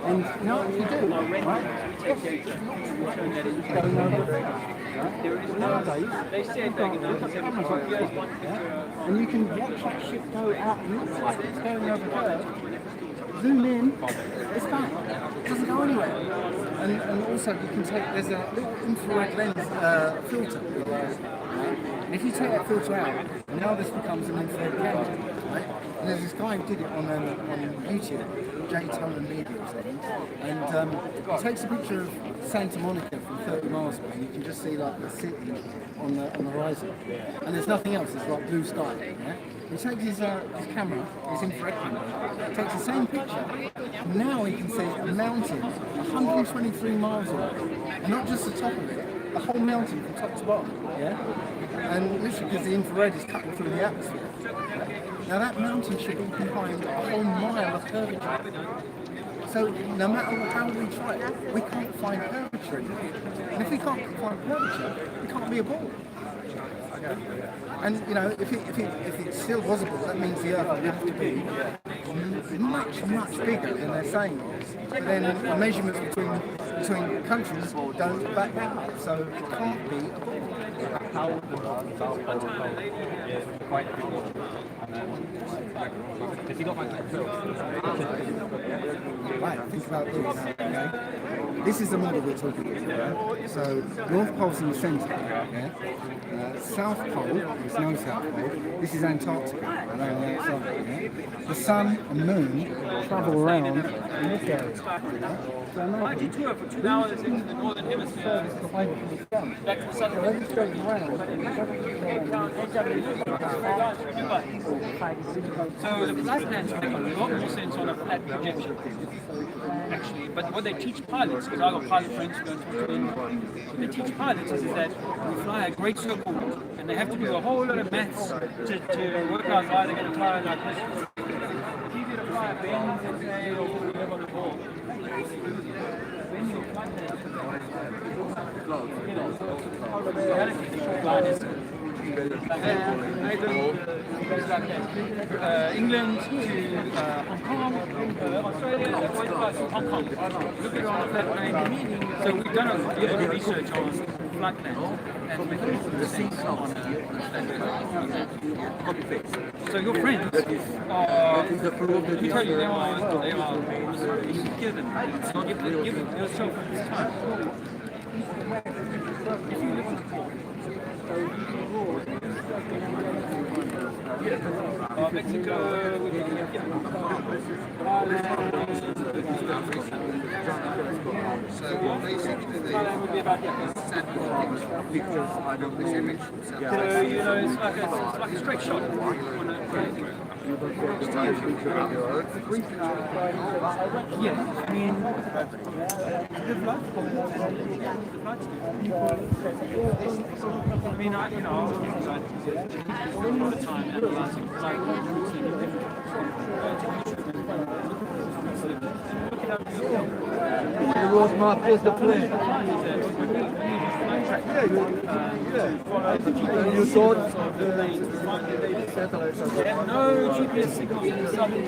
And you know what you do, right? It's going over the coast. Nowadays, you've got cameras on the beach, yeah? And you can watch that ship go out and looks like it's going over the coast. Zoom in, it's back. It doesn't go anywhere. And also you can take, there's a little infrared lens filter. And if you take that filter out, now this becomes an infrared camera, right? And there's this guy who did it on YouTube, Jay Tolan Media or something, and he takes a picture of Santa Monica from 30 miles away, and you can just see like the city on the horizon, and there's nothing else. It's like blue sky. Yeah? He takes his camera, his infrared camera, takes the same picture. Now he can see a mountain 123 miles away, and not just the top of it, the whole mountain from top to bottom. Yeah. And literally because the infrared is cutting through the atmosphere. Now that mountain should be behind a whole mile of curvature. So no matter how we try it, we can't find curvature. And if we can't find curvature, it can't be a ball. And you know, if it still was a ball, that means the Earth would have to be much bigger than they're saying it is. But then the measurements between countries don't back that up, so it can't be a ball. Right, think about this, okay? This is the model we're talking about. Yeah? So, North Pole's in the centre, yeah? South Pole, there's no South Pole. This is Antarctica, around the outside, yeah? The Sun and Moon travel around in this area. Yeah? I did tour for 2 hours into the northern hemisphere. Back to the southern hemisphere. So the flat plans make a lot more sense on a flat projection, actually. But what they teach pilots because I got pilot friends who go to What they teach pilots is that we fly a great circle, and they have to do a whole lot of maths to work out why they're going to fly like this. It's easier to fly a bend than say, or we live on the ball. When you fly England to Hong Kong, Australia, always flies to Hong Kong. Look at on a flat plane. So we've done a bit of research on flight plans and mechanisms on so your friends are, let me tell you, they are given. So give yourself this time. If you live in the port, Mexico, So basically they would be about send pictures of this image. so, you know, it's like a straight shot. Yeah, I mean, the flight's I mean, you know, a lot of time analyzing The road map is the plane. And you thought the satellites are no GPS signals in the southern.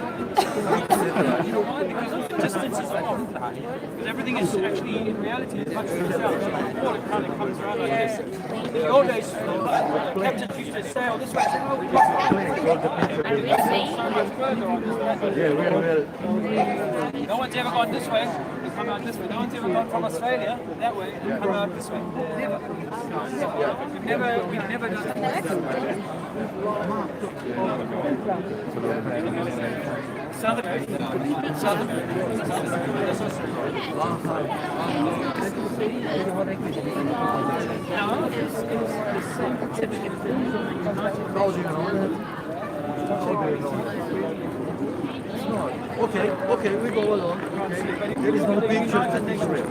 You know why? Because the distance is off. Because everything is actually, in reality, it's much further south. So the water kind of comes around like this. In the old days, captains used to sail this way. Oh, we got so much further on this. No one's ever gone this way. They come out this way. No one's ever gone from Australia that way and come out this way. Never. We've never done that. Southern Okay, we go along. Okay. There is no picture that is real.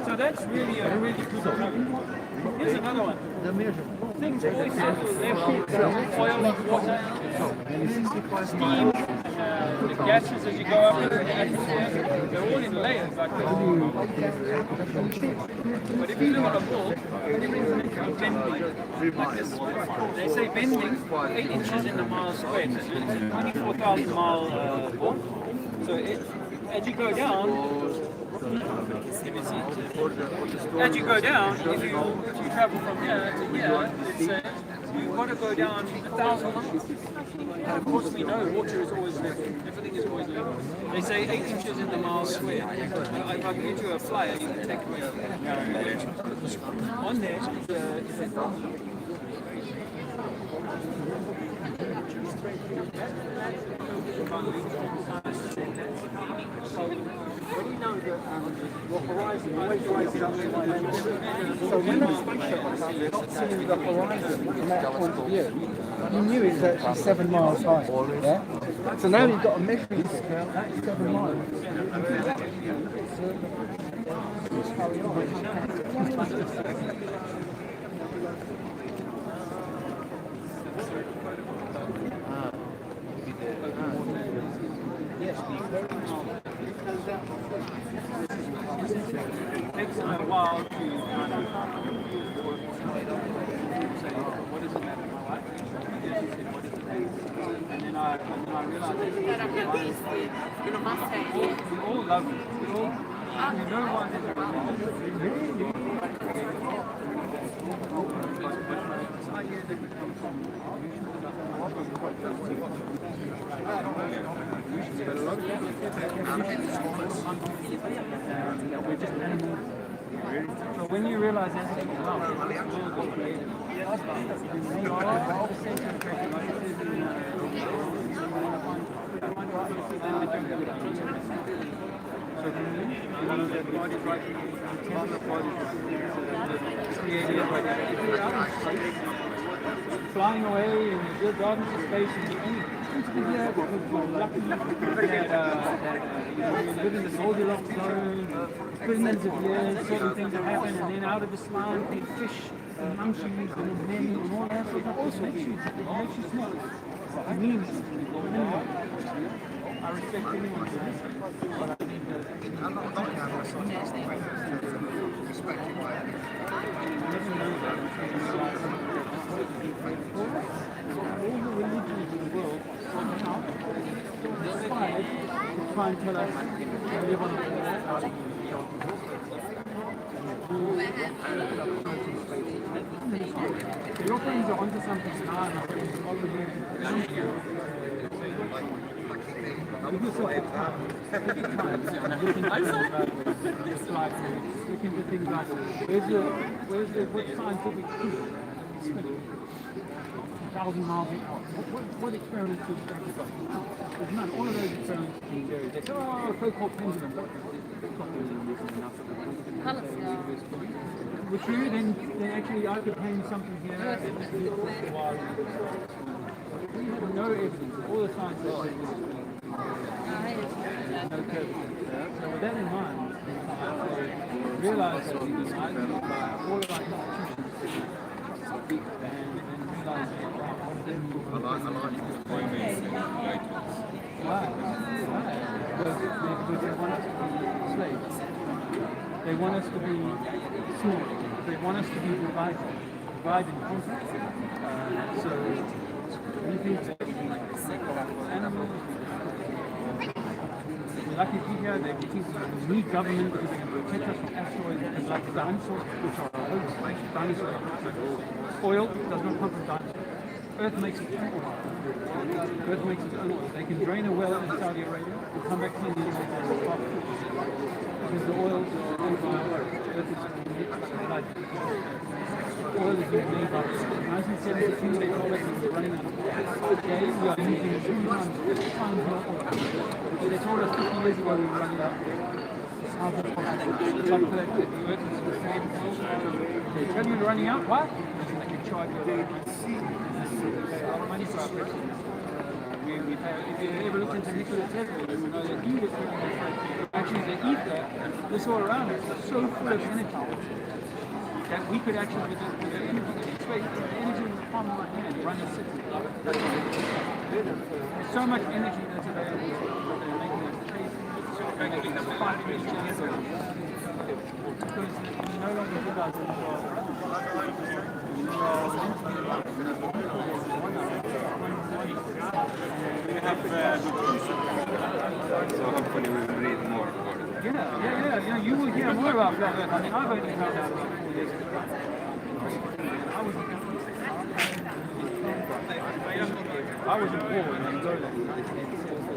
So that's really a really good program. Here's another one. The measurement. Things always happen. Oil, water, steam, the gases as you go up into the atmosphere, they're all in layers like this. But if you live on a ball, everything's bending like this. They say bending 8 inches in the mile squared. So it's a 24,000 mile ball. So as you go down, as you go down, if you travel from here to here, let's say, you've got to go down 1,000 miles. And of course we know water is always level. Everything is always level. They say 8 inches in the mile square. If I give you a flyer, you can take away on there is a When you know that your horizon always rises up to my level, so when that spaceship was up, not seeing the horizon from that point of view, you knew it was actually 7 miles high. Yeah? So now you've got a measuring scale, that's 7 miles. It takes a while to kind of say, what is the matter in my life? What is the thing? And then I realized we all love it. No one So when you realize that, that God is right here, the temple of God is created right now. If you're out in space, flying away in your gardens of space, and you only seem to be here because you're lucky that you live in the Goldilocks zone, billions of years, certain things have happened, and then out of the slime came fish and monkeys and men and all that. So it also makes you smart. It means I respect anyone who listens, but I think that I'm not knocking out my son. Respect you, mate. you never know that all the religions in the world somehow inspired to try and tell us to live on the planet. Your friends are onto something now, and I think all the look into things like what scientific proof? 1,000 miles an hour. What experiments do you think about? There's none. All of those experiments have been very. They say, oh, so-called pendulum. Which you then actually ascertain something here. We have no evidence. All the science no evidence. So with that in mind, realize that we decided by all of our institutions and realize because they want us to be slaves. They want us to be small. They want us to be divided and conquered. So we think that animals, we're lucky to be here. They think we need government because they can protect us from asteroids and like the dinosaurs, which are a hoax. Dinosaurs. Oil does not come from dinosaurs. Earth makes its own oil. Earth makes its own oil. They can drain a well in Saudi Arabia and come back 10 years later and profit. Because the oil is owned by Earth is like oil is being made by 1972 they told us we were running out of oil. Today we are using 2 times more oil. So they told us 50 years ago we were running out of oil. How's that possible? It's like the Earth is made of oil. They tell you you're running out, what? They can charge you our money for our precious. If you ever look into Nikola Tesla, you will know that he was actually the ether, this all around us, is so full of energy that we could actually, with the energy in space, the energy in the palm of my hand, run a city. There's so much energy that's available that they're making us making us fight with each other. Because we no longer realize that so hopefully we will read more about it. Yeah. You will hear more about flat Earth. I mean, I've only found out about 4 years ago. I was in war in Angola in 1984,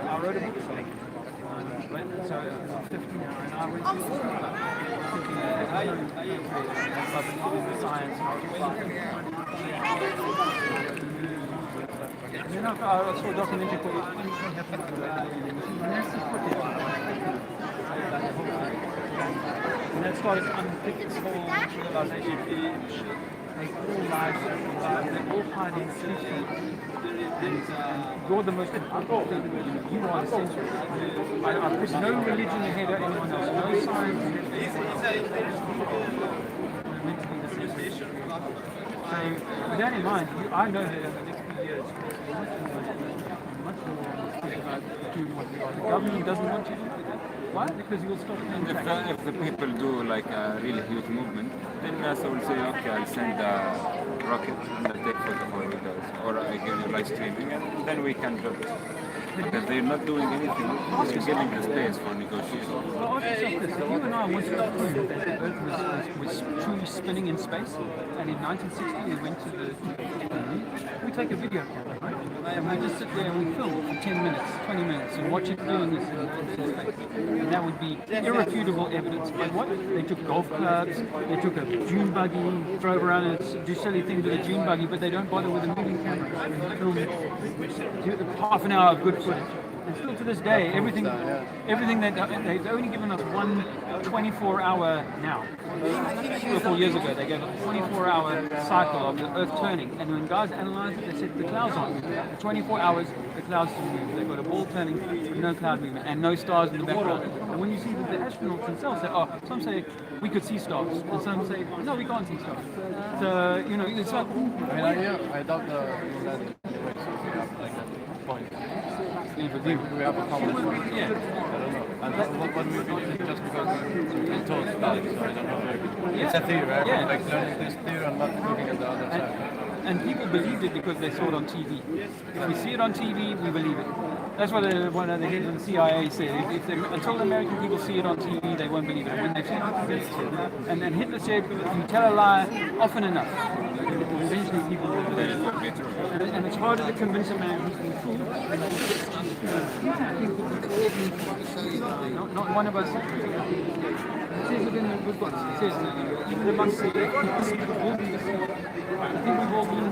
I wrote a book about it. So I was 15 and I went to science and then I saw a documentary called Anything Happened to Massive footage. And that started to unpick this whole realization. They all lies, they all hide in sleep. And you're the most important thing. You are essential. I put no religion ahead of anyone else, no science ahead of anyone else. We're meant to be the same. So with that in mind, I know that in the next few years, much more about doing what we are. The government doesn't want you to do that. Why? Because you'll stop paying tax. If the people do like a really huge movement, then NASA will say, okay, I'll send a rocket and I'll take photo for you guys, or I give you live streaming, and then we can build it. Because they're not doing anything, they're giving the space for negotiation. Well, ask yourself this, if you and I wanted to prove that the Earth was truly spinning in space, and in 1960 we went to the moon, we take a video camera, right? And we just sit there and we film for 10 minutes, 20 minutes, and watch it doing this in space. And that would be irrefutable evidence. But what? They took golf clubs, they took a dune buggy, drove around and do silly things with a dune buggy, but they don't bother with a moving camera. They film half an hour of good footage. And still to this day, everything that they've only given us one 24-hour now. 3 or 4 years ago, they gave us a 24-hour cycle of the Earth turning, and when guys analysed it, they said the clouds aren't moving. For 24 hours, the clouds didn't move. They've got a ball turning, with no cloud movement, and no stars in the background. And when you see that the astronauts themselves say, oh, some say we could see stars, and some say no, we can't see stars. So you know, it's like. I doubt the point. We have a common point. Yeah. I don't know. And what maybe just because it's told stars, so I don't know. It's a theory, right? Yeah. Like learning this theory and not looking at the other side. And people believed it because they saw it on TV. If we see it on TV, we believe it. That's what one of the heads of the CIA said. Until the American people see it on TV, they won't believe it. When they've seen it on TV, and then Hitler said, you tell a lie often enough, eventually people will believe it. And it's harder to convince a man who's been fooled. Not one of us. It says within the book, it says, even amongst the I think we've all been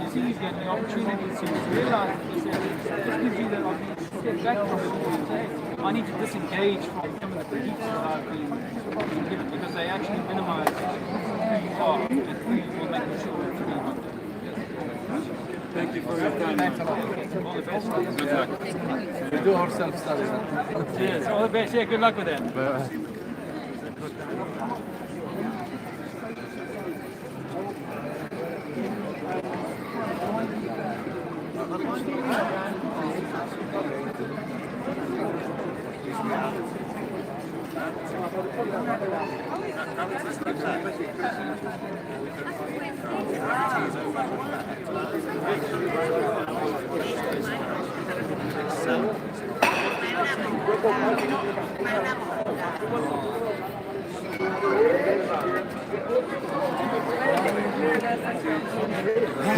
deceived and the opportunity to realize this just gives you that opportunity to step back from it and say, I need to disengage from some of the beliefs that I've been given because they actually minimize who you are and who you will make sure that you are. Thank you for your time. Thanks a lot. All the best. Good luck. We do our self-study. Yes, all the best. Yeah, good luck with that.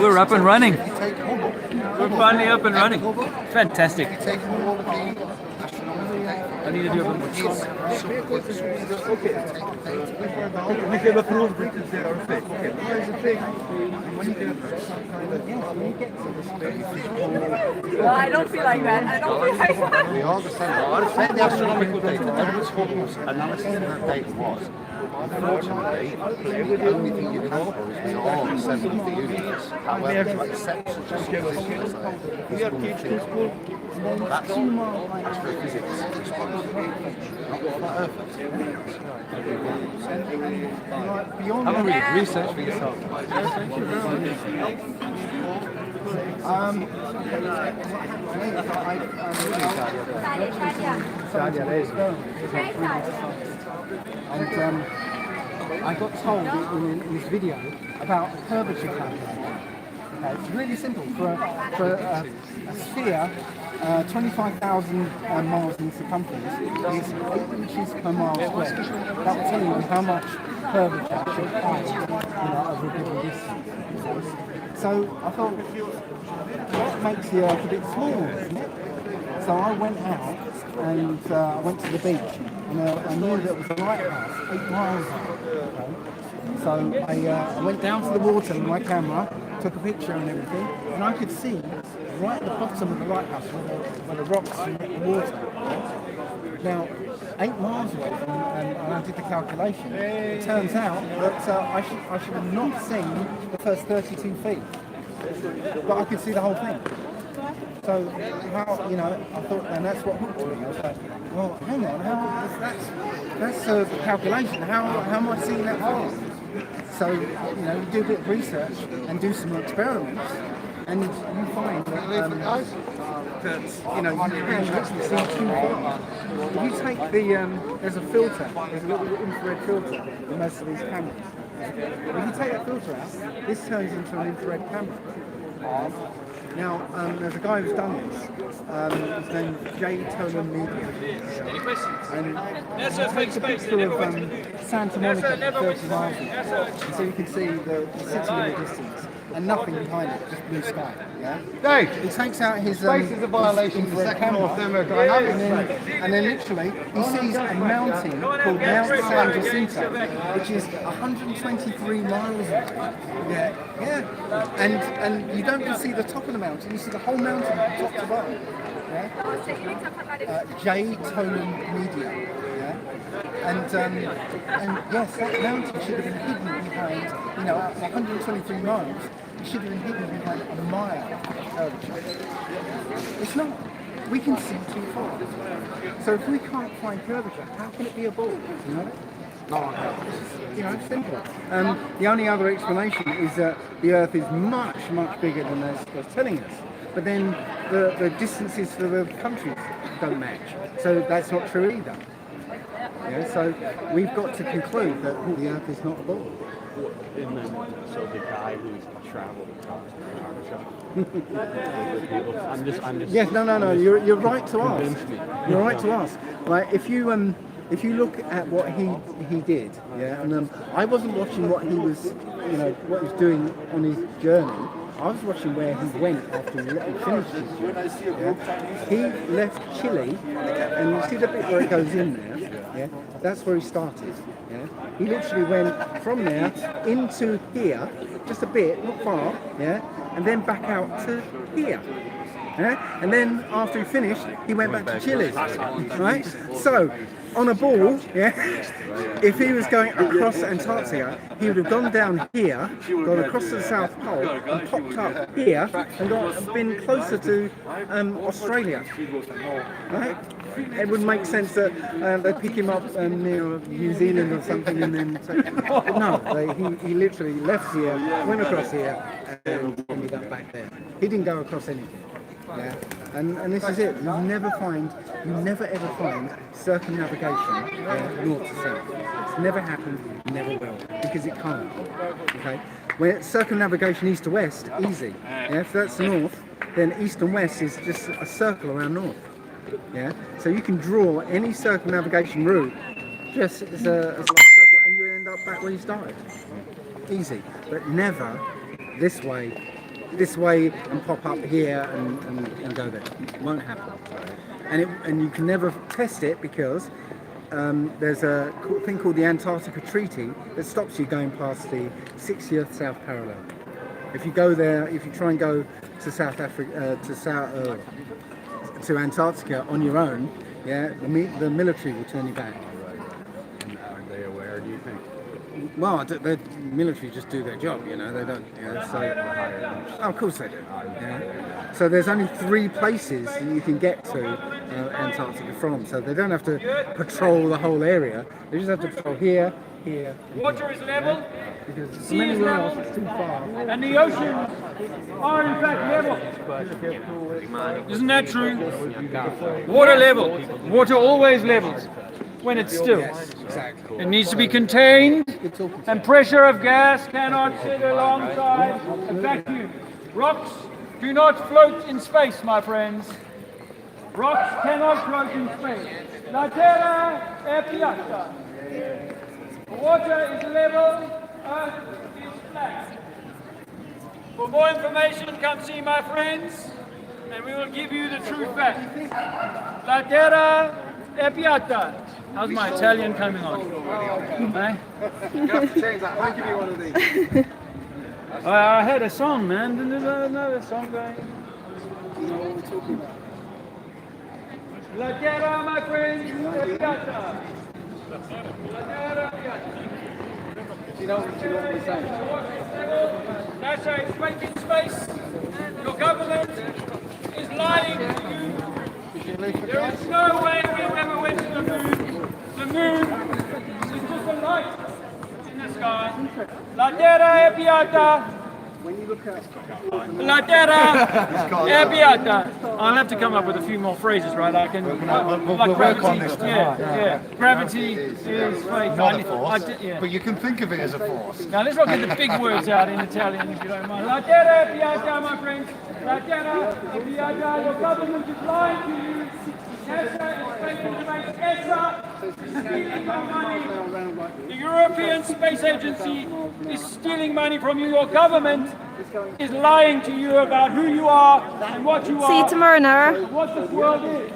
We're up and running. We're finally up and running. Fantastic. I need to do a bit more talk. We can approve because they are fake. Okay, why is it fake? When you get some kind of Well, I don't feel like that. I don't feel like that. We understand. I understand the astronomical data. Edward Hubble's analysis of that data was, unfortunately, the only thing you can offer is the all assembly of the universe. However, to accept such a supposition as that is untrue. That's astrophysics response, not flat earthers. beyond Have a read, research for yourself. And I got told in this video about curvature calculator. Okay, it's really simple. For a sphere, 25,000 miles in circumference is 8 inches per mile squared. That will tell you how much curvature should apply over a given distance. So I thought, that makes the Earth a bit smaller, isn't it? So I went out and I went to the beach, and I knew there was a lighthouse 8 miles away. Okay? So I went down to the water with my camera, took a picture and everything, and I could see right at the bottom of the lighthouse where the rocks met the water. Now, 8 miles away from, and I did the calculation, it turns out that I should have not seen the first 32 feet, but I could see the whole thing. So how, I thought, and that's what hooked me. I was like, well, hang on, that's a calculation. How am I seeing that far? So, you do a bit of research and do some experiments, and you find that, you can actually see too far. If you take there's a filter, there's a little infrared filter in most of these cameras. If you take that filter out, this turns into an infrared camera. Now, there's a guy who's done this. His name's J. Tolan Media. Any questions? And he takes a picture of Santa Monica 30 miles away. And so you can see the city in the distance. And nothing behind it, just blue sky. Yeah? Dave, He takes out his space is a violation of the second law of thermodynamics. and then literally he sees a mountain called Mount San Jacinto, which is 123 miles away. Yeah. And you don't just see the top of the mountain, you see the whole mountain from top to bottom. yeah? J. Toland Media, yeah? And yes, that mountain should have been hidden behind, you know, 123 miles, it should have been hidden behind a mile of curvature. It's not. We can see too far. So if we can't find curvature, how can it be a ball, you know? You know, it's simple. The only other explanation is that the Earth is much, much bigger than they're telling us. But then the distances for the countries don't match. So that's not true either. Yeah, so we've got to conclude that the Earth is not a ball. And then, so the guy who's traveled across I'm just. Yes, no. You're right to ask. You're right to ask. Like if you look at what he did, yeah, and I wasn't watching what he was, you know, what he was doing on his journey. I was watching where he went after he finished his journey. Yeah? He left Chile, and you see the bit where it goes in there. Yeah, that's where he started. Yeah, he literally went from there into here, just a bit, not far. Yeah, and then back out to here. Yeah? And then after he finished, he went back to Chile. Right? So, on a ball, yeah, if he was going across Antarctica, he would have gone down here, gone across to the South Pole, and popped up here, and been closer to Australia. Right? It would make sense that they'd pick him up near New Zealand or something, and then but no, he literally left here, went across here, and ended up back there. He didn't go across anything. Yeah, and this is it. You never ever find circumnavigation north to south. It's never happened, never will, because it can't. Okay, when circumnavigation east to west, easy. Yeah, if that's north, then east and west is just a circle around north. Yeah, so you can draw any circumnavigation route just as a circle, and you end up back where you started. Easy, but never this way and pop up here and go there. It won't happen. And you can never test it because there's a thing called the Antarctica Treaty that stops you going past the 60th South Parallel. If you go there, if you try and go to South Africa, to Antarctica on your own, yeah, the military will turn you back. And are they aware, do you think? Well, the military just do their job, you know, they don't, you know, so, of course they do, yeah. So there's only 3 places that you can get to Antarctica from, so they don't have to patrol the whole area, they just have to patrol here, here. Water is level, because sea is level, it's too far. and the oceans are in fact level. Isn't that true? Water level. Water always levels when it's still. Yes, exactly. It needs to be contained, and pressure of gas cannot sit alongside a vacuum. Rocks do not float in space, my friends. Rocks cannot float in space. La terra è piatta. Water is level, earth is flat. For more information, come see my friends, and we will give you the true fact. La terra è piatta. How's my Italian coming on? Eh? You have to change that. I'll give you one of these. I had a song, man. Didn't there another song going? You know what we're talking about? La terra, my friends, è piatta. La terra è piatta. Do you know what we're saying? That's a vacant space. Your government is lying to you. There is no way we ever went to the moon. The moon is just a light in the sky. La terra è piatta. When you look at La terra è piatta. I'll have to come up with a few more phrases, right? I can. Like gravity. Yeah. Gravity is fake. Not a force, yeah. but you can think of it as a force. Now let's not get the big words out in Italian, if you don't mind. La terra è piatta, my friends. La terra è piatta. Your government is lying to you. ESA is faking space. ESA is stealing your money. The European Space Agency is stealing money from you. Your government is lying to you about who you are and what you are. See you tomorrow, Nara. What this world is.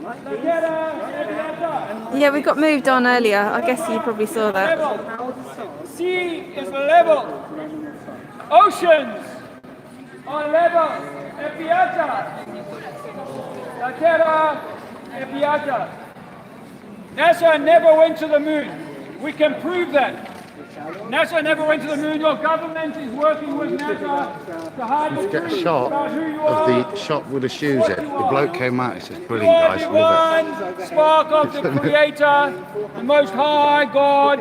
La terra è piatta. Yeah, we got moved on earlier. I guess you probably saw that. Level. Sea is level. Oceans are level. È piatta. La Terra è piatta. NASA never went to the moon. We can prove that. NASA never went to the moon. Your government is working with NASA to hide the Get a truth shot about who you of are. the shop with the shoes in. The bloke came out, he says, You brilliant are guys, love divine, spark of the Creator, the Most High God.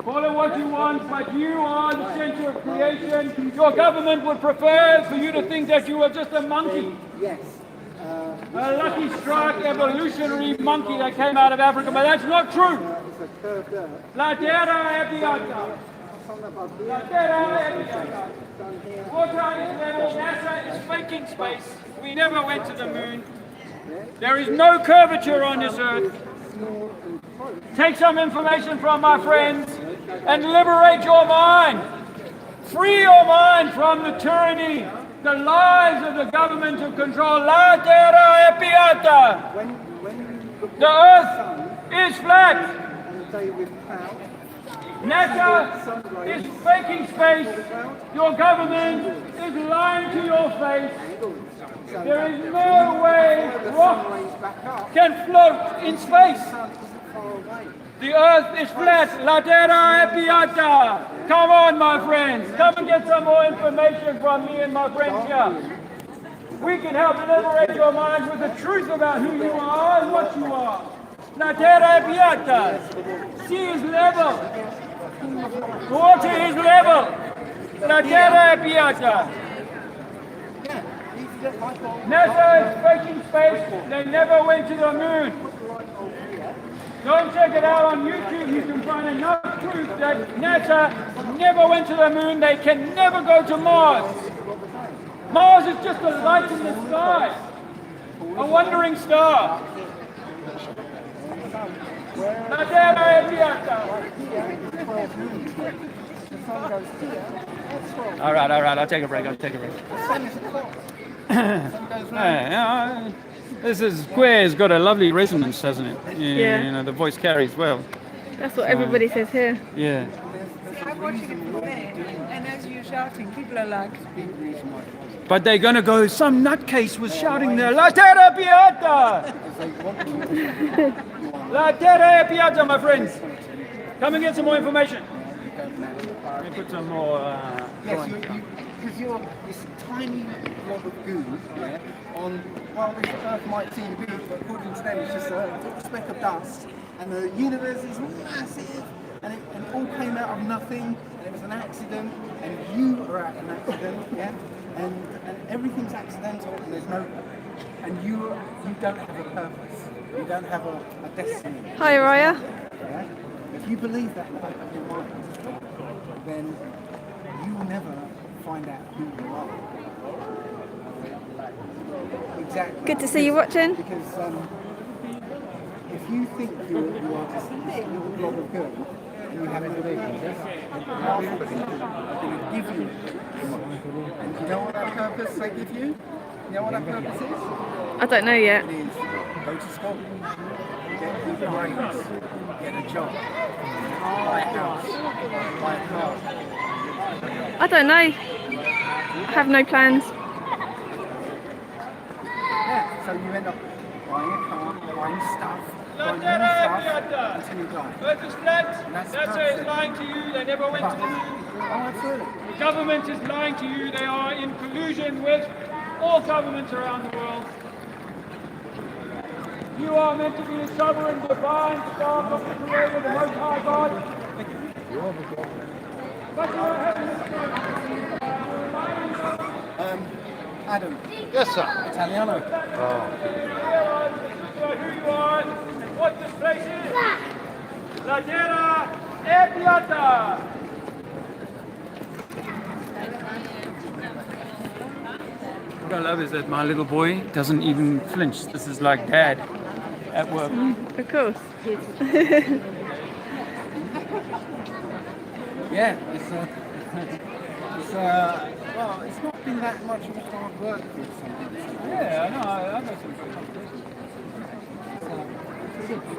Follow what you want, but you are the center of creation. Your government would prefer for you to think that you are just a monkey. Yes. A lucky strike evolutionary monkey that came out of Africa, but that's not true. It's a curved earth. La Terra è piatta. La Terra è piatta. Water is level. NASA is faking space. We never went to the moon. There is no curvature on this earth. Take some information from my friends and liberate your mind. Free your mind from the tyranny, the lies of the government of control. La Terra è piatta. The earth is flat. NASA is faking space. Your government is lying to your face. There is no way rock can float in space. The earth is flat. La Terra è piatta. Come on, my friends. Come and get some more information from me and my friends here. We can help liberate your minds with the truth about who you are and what you are. La Terra è piatta. Sea is level. Water is level. La Terra è piatta. NASA is faking space. They never went to the moon. Go and check it out on YouTube. You can find enough proof that NASA never went to the moon. They can never go to Mars. Mars is just a light in the sky, a wandering star. La Terra è piatta. All right, I'll take a break. This square has got a lovely resonance, hasn't it? Yeah. You know, the voice carries well. That's what everybody says here. Yeah. I'm watching it from there, and as you're shouting, people are like, But they're going to go, some nutcase was shouting there, La Terra Piatta! La Terra Piatta, my friends. Come and get some more information. Let me put some more... Yes, because you're this tiny blob of goo, yeah, on, well, this Earth might seem big, but according to them it's just a little speck of dust, and the universe is massive, and it all came out of nothing, and it was an accident, and you are at an accident, yeah, and everything's accidental, and there's no, and you don't have a purpose, you don't have a destiny. Hi, Raya. Yeah? If you believe that in the back of your mind, then you will never find out who you are. Exactly. Good to see you watching. Because if you think you are just a little blob of goo, and you have no purpose, then the last person are going to give you. And you know what that purpose they give you? You know what that purpose is? I don't know yet. It is go to school, get good grades, get a job, buy a house, buy a car. I don't know. I have no plans. Yeah, so you end up buying a car, buying stuff, buying new stuff until you die. Earth is flat. That's NASA is lying to you. They never went to the moon. Oh, absolutely. The government is lying to you. They are in collusion with all governments around the world. You are meant to be a sovereign, divine spark of the Creator, the Most High God. But you are having Adam, Yes, sir. Italiano. who you are and what this place is. La Terra è piatta. What I love is that my little boy doesn't even flinch. This is like Dad at work. Of course. Yeah, well, it's not been that much of a hard work with something. Yeah, I know. I know some.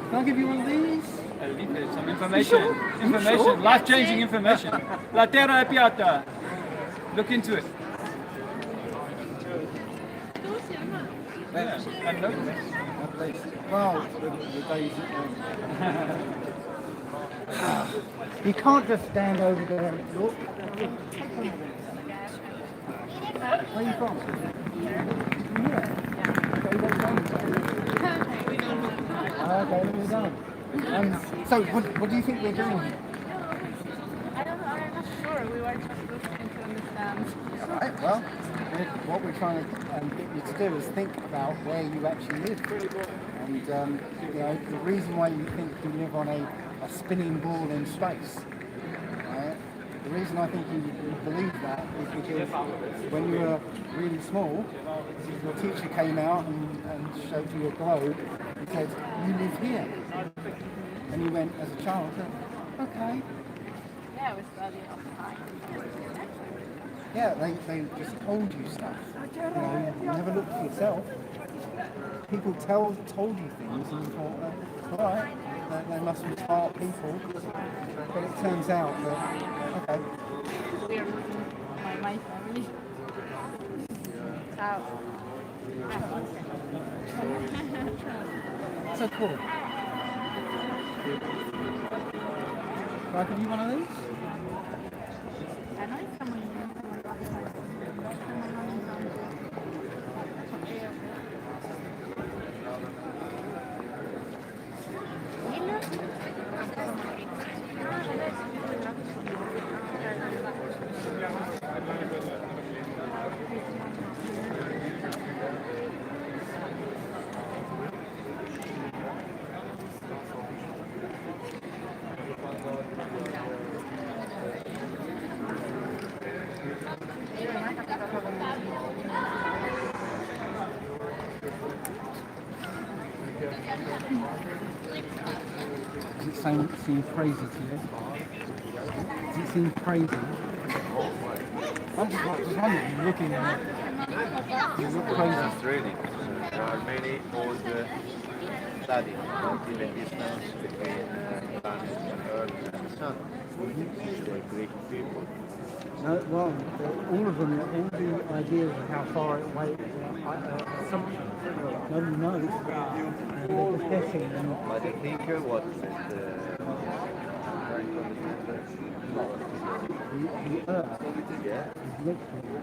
Can I give you one of these? Some information, life-changing information. La Terra è piatta. Look into it. Yeah. At least. Well, the days. You can't just stand over there and look. Where are you from? Okay, we're done. So, what do you think we're doing here? I don't know, I'm not sure. We were just listening to understand. Alright, well, what we're trying to get you to do is think about where you actually live. And, you know, the reason why you think you live on a spinning ball in space, right? The reason I think you believe that is because when you were really small, your teacher came out and showed you a globe and said, you live here. And you went, as a child, okay. Yeah, we study all the time. Yeah, they just told you stuff. You know, you never looked for yourself. People told you things and you thought, alright, they must be smart people. But it turns out that, okay. We're looking at my family. How? So cool. Can I give you one of these? I know it's someone Does it seem crazy to you? Does it seem crazy? I'm just wondering, looking at it. You look crazy. Really, there are many old studies about the distance between planet Earth and Sun. The Greek people. No, well, all of them, all the ideas of how far away, assumptions. Nobody knows. And they're just guessing. But the thinker was trying to understand The Earth is literally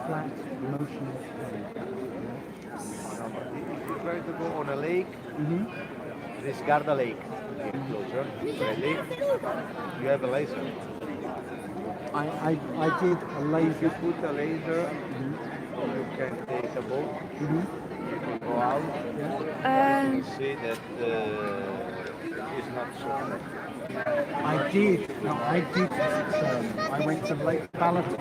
flat, motionless plane. if you try to go on a lake, discard the lake, get closer to the lake, you have a laser. I did a laser. You put a laser, you can take a boat, you can go out, you see that it's not so. I did this experiment. I went to Lake Balaton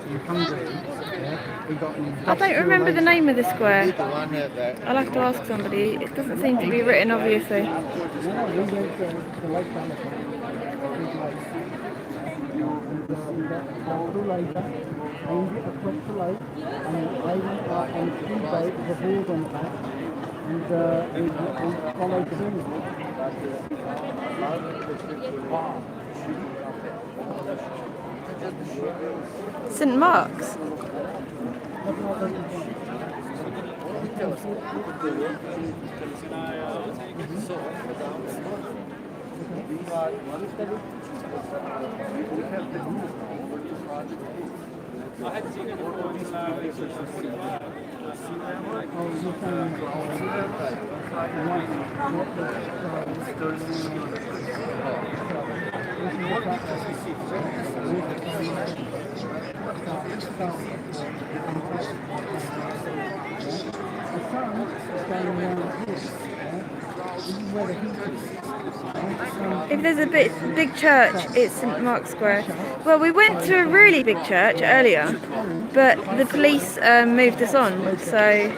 in Hungary. Yeah. We got an I don't remember the name of the square. The one that I'll have to ask somebody. It doesn't seem to be written, obviously. Yeah, we went to Lake Balaton. Big lake. And we got a laser, aimed it across the lake, and I went out on a speedboat with a board on the back, and we followed the wind. St. Mark's. If there's a big church, it's St. Mark's Square. Well, we went to a really big church earlier, but the police moved us on, so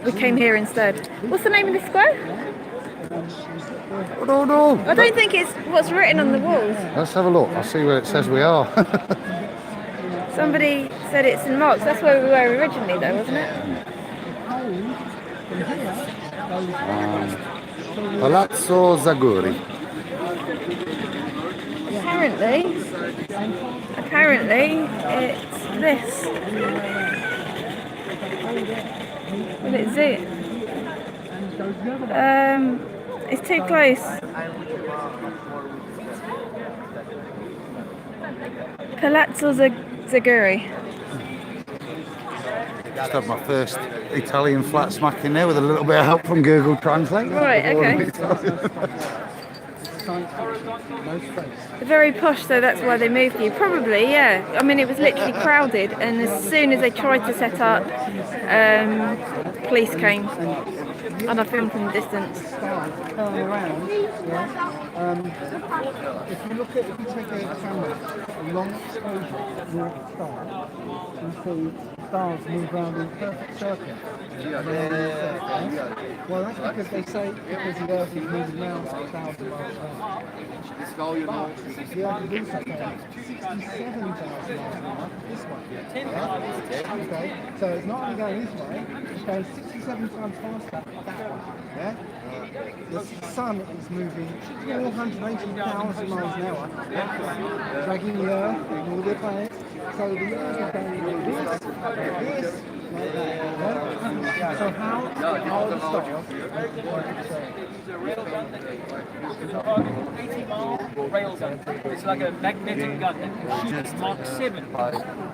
we came here instead. What's the name of the square? I don't know. I don't think it's what's written on the walls. Let's have a look. I'll see where it says we are. Somebody said it's St. Mark's. That's where we were originally, though, wasn't it? Palazzo Zaguri. Apparently, it's this. Will it zoom? It's too close. Palazzo Zaguri. Just had my first Italian flat smack in there with a little bit of help from Google Translate. Right, okay. They're very posh, so that's why they moved you. Probably, yeah. I mean, it was literally crowded, and as soon as they tried to set up, police came. And I filmed from a distance. Turn around, yeah. If you take a camera, a long exposure north star, you see stars move around in perfect circle. Well, that's because they say because the Earth is moving around 1,000 miles an hour. But the Earth is also going 67,000 miles an hour this way. Yeah? Okay, so it's not only going this way, it's going 67 times faster that way. Yeah? The sun is moving 480,000 miles an hour, dragging the Earth and all the planets. So the Earth is going like this, like that. Yeah? So how the stars? Rail gun. It's like a magnetic gun that can shoot Mark 7.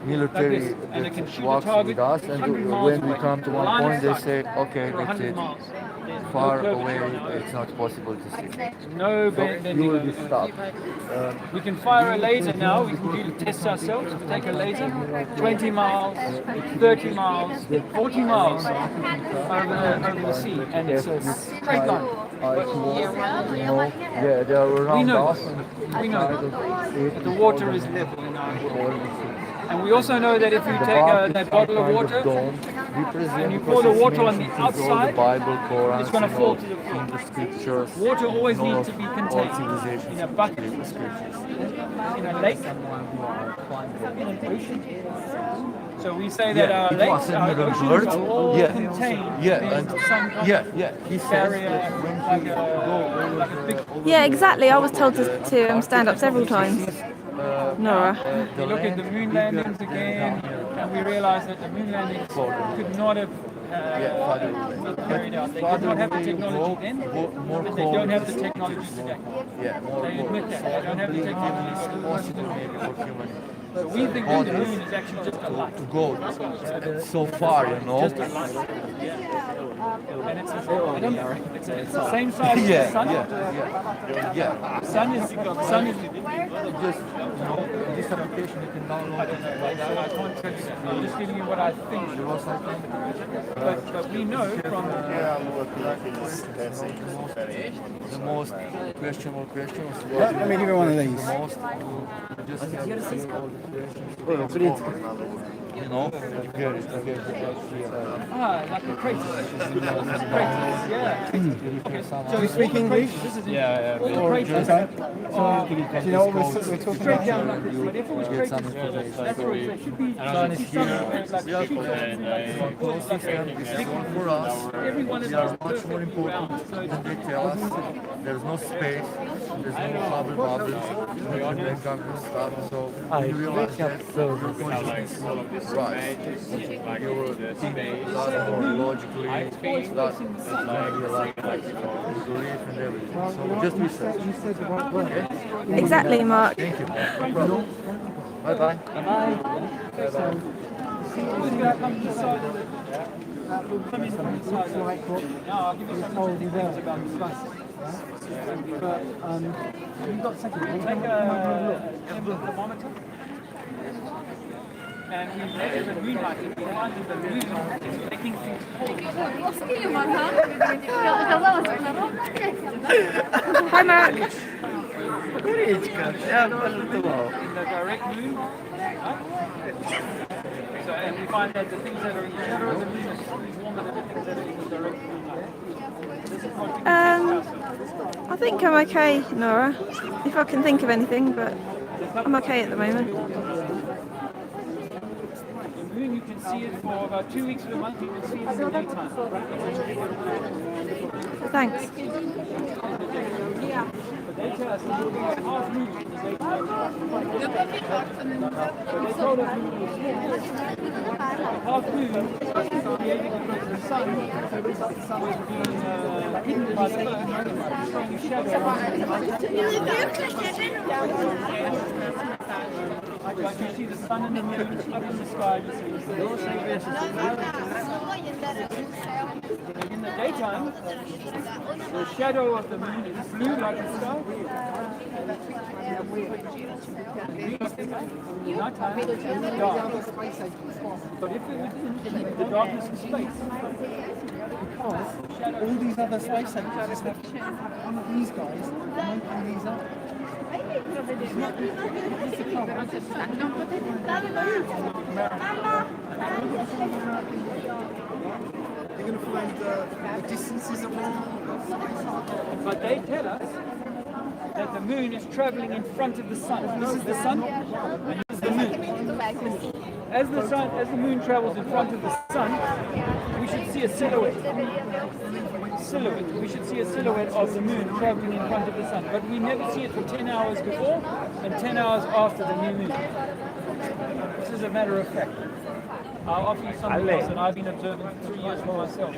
Military And it can shoot a works target with us, and 100 miles when we away. come to one Line point, of they sight. say, okay, For that's 100 it. miles. Far No away, curvature. it's not possible to see. No So bending. you will be stopped. We can fire a laser now. We can do tests ourselves. We take a laser, 20 miles, 30 miles, 40 miles over the sea, and it's a straight line. Yeah, they are around We know us. this. We know that the water is level in our water. And we also know that if you take that bottle of water and you pour the water on the outside, it's going to fall to the floor. Water always needs to be contained in a bucket, in a lake, in an ocean. So we say that our lakes, our oceans are all contained in some kind of barrier, like a big... Yeah, exactly. I was told to stand up several times. Nora. We look at the moon landings again, and we realize that the moon landings could not have been carried out. They did not have the technology then, and they don't have the technology today. They admit that. They don't have the technology. So we think that the moon is actually just a light. To go so far, you know. Just a light. And it's the same size as the sun. Yeah. Sun is Just, this application you can download. I can't tell you that. I'm just giving you what I think. But we know from The most questionable questions. Let me give you one of these. The most, just all the questions. You know, here is the like a crate. Yeah. So you speak English? Yeah. All the craters Do you know what we're talking straight about? down like this. But if it was craters, that's what it should be. For us, Every one of they are these much more important than they tell us. There's no space, there's no bubbles, we can make up and stuff, so we realize that your consciousness is right. You will think a lot more logically, a lot realize belief and everything. So just research. You said the right word. Exactly, Mark. Thank you. No problem. Bye-bye. I'll give you some things about the bus. But you've got a second. Take a thermometer. And we measure the moonlight, and we find that the moon is making things cold. Hi, Mark. In the direct moon, right? So, and we find that the things that are in the shadow of the moon is probably warmer than the things that are in the direct moonlight. This is what we can test ourselves. I think I'm okay, Nora. If I can think of anything, but I'm okay at the moment. The moon, you can see it for about 2 weeks of the month. You can see it in the daytime. Thanks. But they tell us that it's half moon in the daytime. But they told us we were half moon The sun, hidden by the earth, showing a shadow. Like you see the sun and the moon up in the sky, you see those in the daytime, the shadow of the moon is blue like the sky. Nighttime it's dark. But if it was in the darkness of space, Because all these other space agencies have these guys making these up. You're going to find the distances of all. but they tell us that the moon is traveling in front of the sun. This is the sun, and this is the moon. As the moon travels in front of the sun, we should see a silhouette. We should see a silhouette of the moon traveling in front of the sun, but we never see it for 10 hours before and 10 hours after the new moon. This is a matter of fact. I'll offer you something else that I've been observing for 3 years for myself.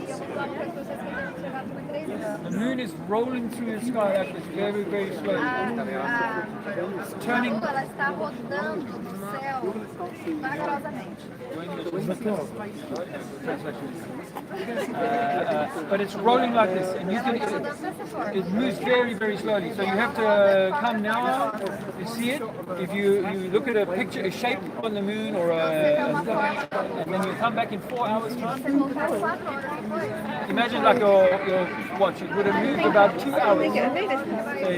The moon is rolling through the sky like this very, very slowly. It's turning. Ela está rodando no céu vagarosamente. But it's rolling like this, and you can, it moves very, very slowly. So you have to come now to see it. If you look at a picture, a shape on the moon, or and then you come back in 4 hours time. Imagine like your watch. It would have moved about 2 hours. So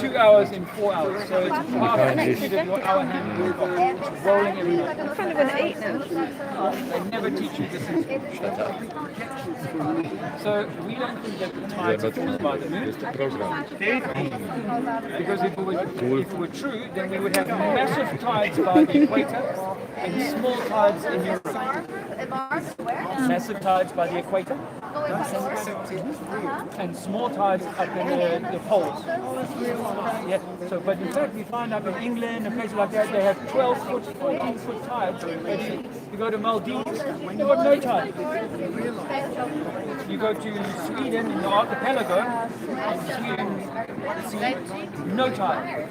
2 hours in 4 hours. So it's half of your hour hand move. It's rolling everywhere. I'm kind of going to eat now. They never teach you this. So we don't think that the tides are caused by the moon. Because if it were true, then we would have massive tides by the equator and small tides in Europe. Massive tides by the equator and small tides up in the poles. Yeah. So, but in fact, we find up in England and places like that, they have 12-foot, 14-foot tides. But you go to Maldives, they've got no tides. You go to Sweden in the archipelago, no tide.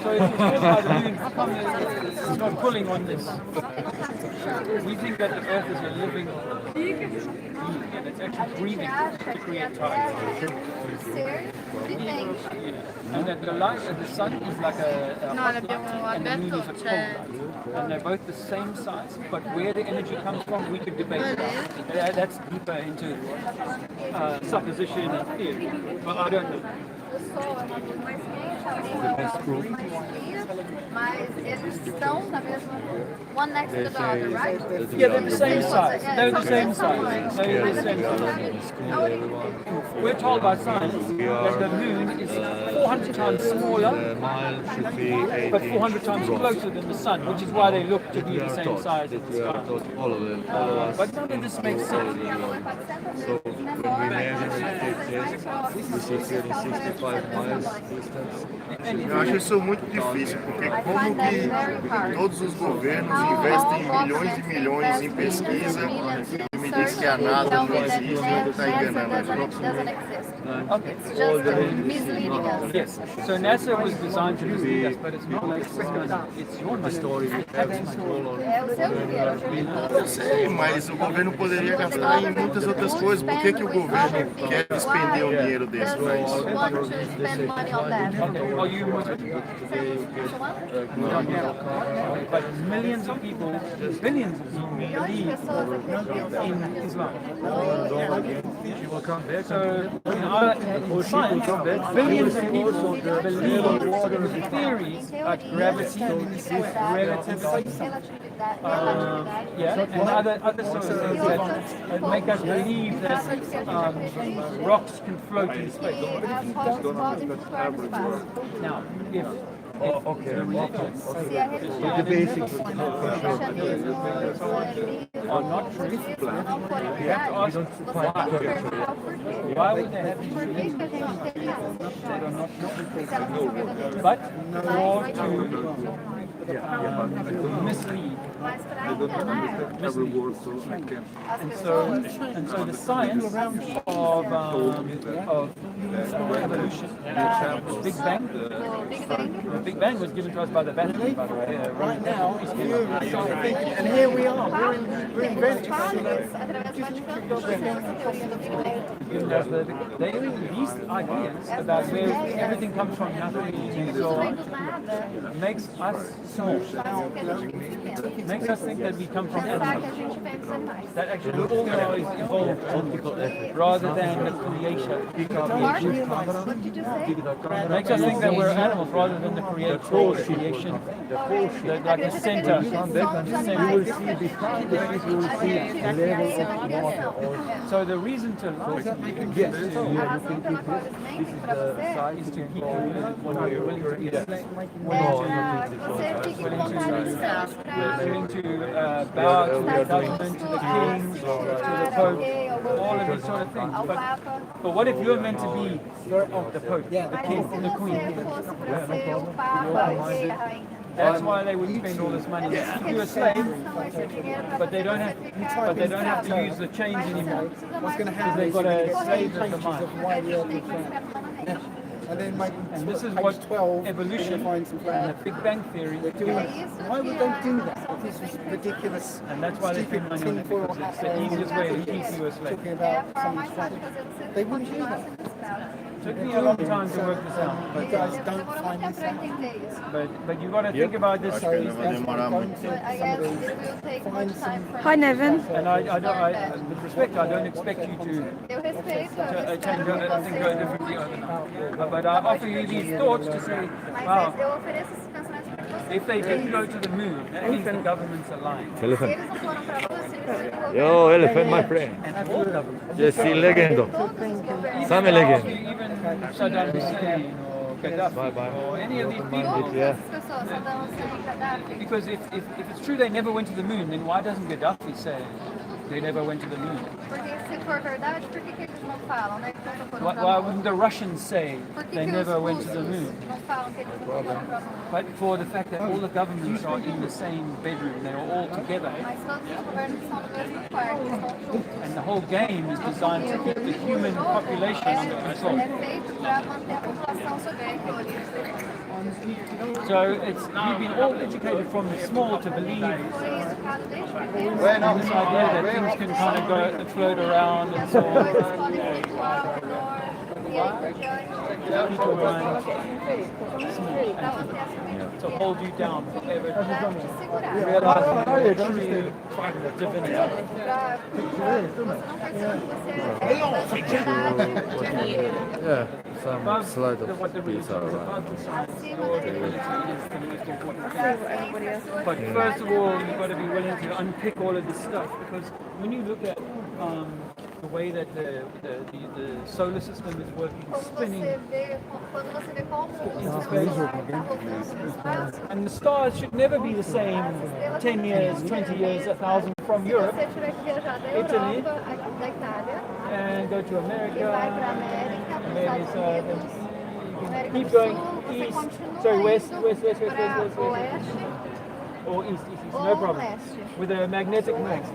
So if it's caused by the moon, how come it's not pulling on this? We think that the Earth is a living being and it's actually breathing to create tide. And that the light of the sun is like a hot light and the moon is a cold light. And they're both the same size, but where the energy comes from, we could debate. That's deeper into supposition and theory, but I don't know. Mas eles estão na mesma, one next to the other, right? Yeah, they're the same size. They're the same size. They're the same size. We're told by science that the moon is 400 times smaller, but 400 times closer than the sun, which is why they look to be the same size as the sky. But none of this makes sense. So when we measure it, we see 65 miles distance. Eu acho isso muito difícil, porque como que todos os governos investem milhões e milhões em pesquisa e me diz que a nada não existe e está enganando a gente. Okay. Yes. So NASA was designed to do this, but it's not like it's your story. Eu sei, mas o governo poderia gastar em muitas outras coisas. Por que que o governo quer despender um dinheiro desse para isso? Are you Muslim? But millions of people, billions of people believe in Islam. So in science, billions of people believe in theories like gravity, relativity, and other sort of things that make us believe that rocks can float in space. Now, if The basics are not true, you have to ask why would they have these beliefs that are not true? But more to mislead. I don't understand every word, so I can't. And so the science of evolution, Big Bang. The Big Bang was given to us by the Vatican, by the way. Right now, and here we are. We're in Venice. These ideas about where everything comes from, nothing, and so on, makes us small. Makes us think that we come from animals. That actually all now is evolved rather than the creation. Makes us think that we're animals rather than the creation. Like the center. So the reason to like this is to keep you when you're willing to eat it. Willing to bow to the government, to the king, to the pope, all of these sort of things. But what if you're meant to be the pope, the king, the queen? That's why they would spend all this money. They keep you a slave, but they don't have to use the chains anymore. What's going to Because happen they've is got you're a going to slave get of the mind. why the earth is round. And then And this is what 12, evolution and the Big Bang theory they're doing. Why would they do that? This is ridiculous. And that's why they spend money on it, because it's the easiest way to keep you a slave. Talking about someone's family. They wouldn't do that. It took me a long time to work this out. You guys don't find this out. But you got to think about this. Hi, Nevin. And with respect, I don't expect you to think differently overnight. But I offer you these thoughts to say, wow, if they didn't go to the moon, that means the governments are lying. Elephant. Yo, elephant, my friend. And all governments. Yes, sí, legendo. Same legend. Even Saddam Hussein or Gaddafi or any of these people. Yeah. Because if it's true they never went to the moon, then why doesn't Gaddafi say they never went to the moon? Why wouldn't the Russians say they never went to the moon? But for the fact that all the governments are in the same bedroom, they are all together. And the whole game is designed to keep the human population under control. So you've been all educated from small to believe this idea that things can kind of go float around and so on. People mind to hold you down forever. Realize true divinity. Yeah, some slide of What the these reason are is around. above the science. But first of all, you've got to be willing to unpick all of this stuff, because when you look at the way that the solar system is working, spinning into space, and the stars should never be the same 10 years, 20 years, 1,000 from Europe, Italy, and go to America, maybe so, keep going east, sorry, west, or east, no problem, with a magnetic north.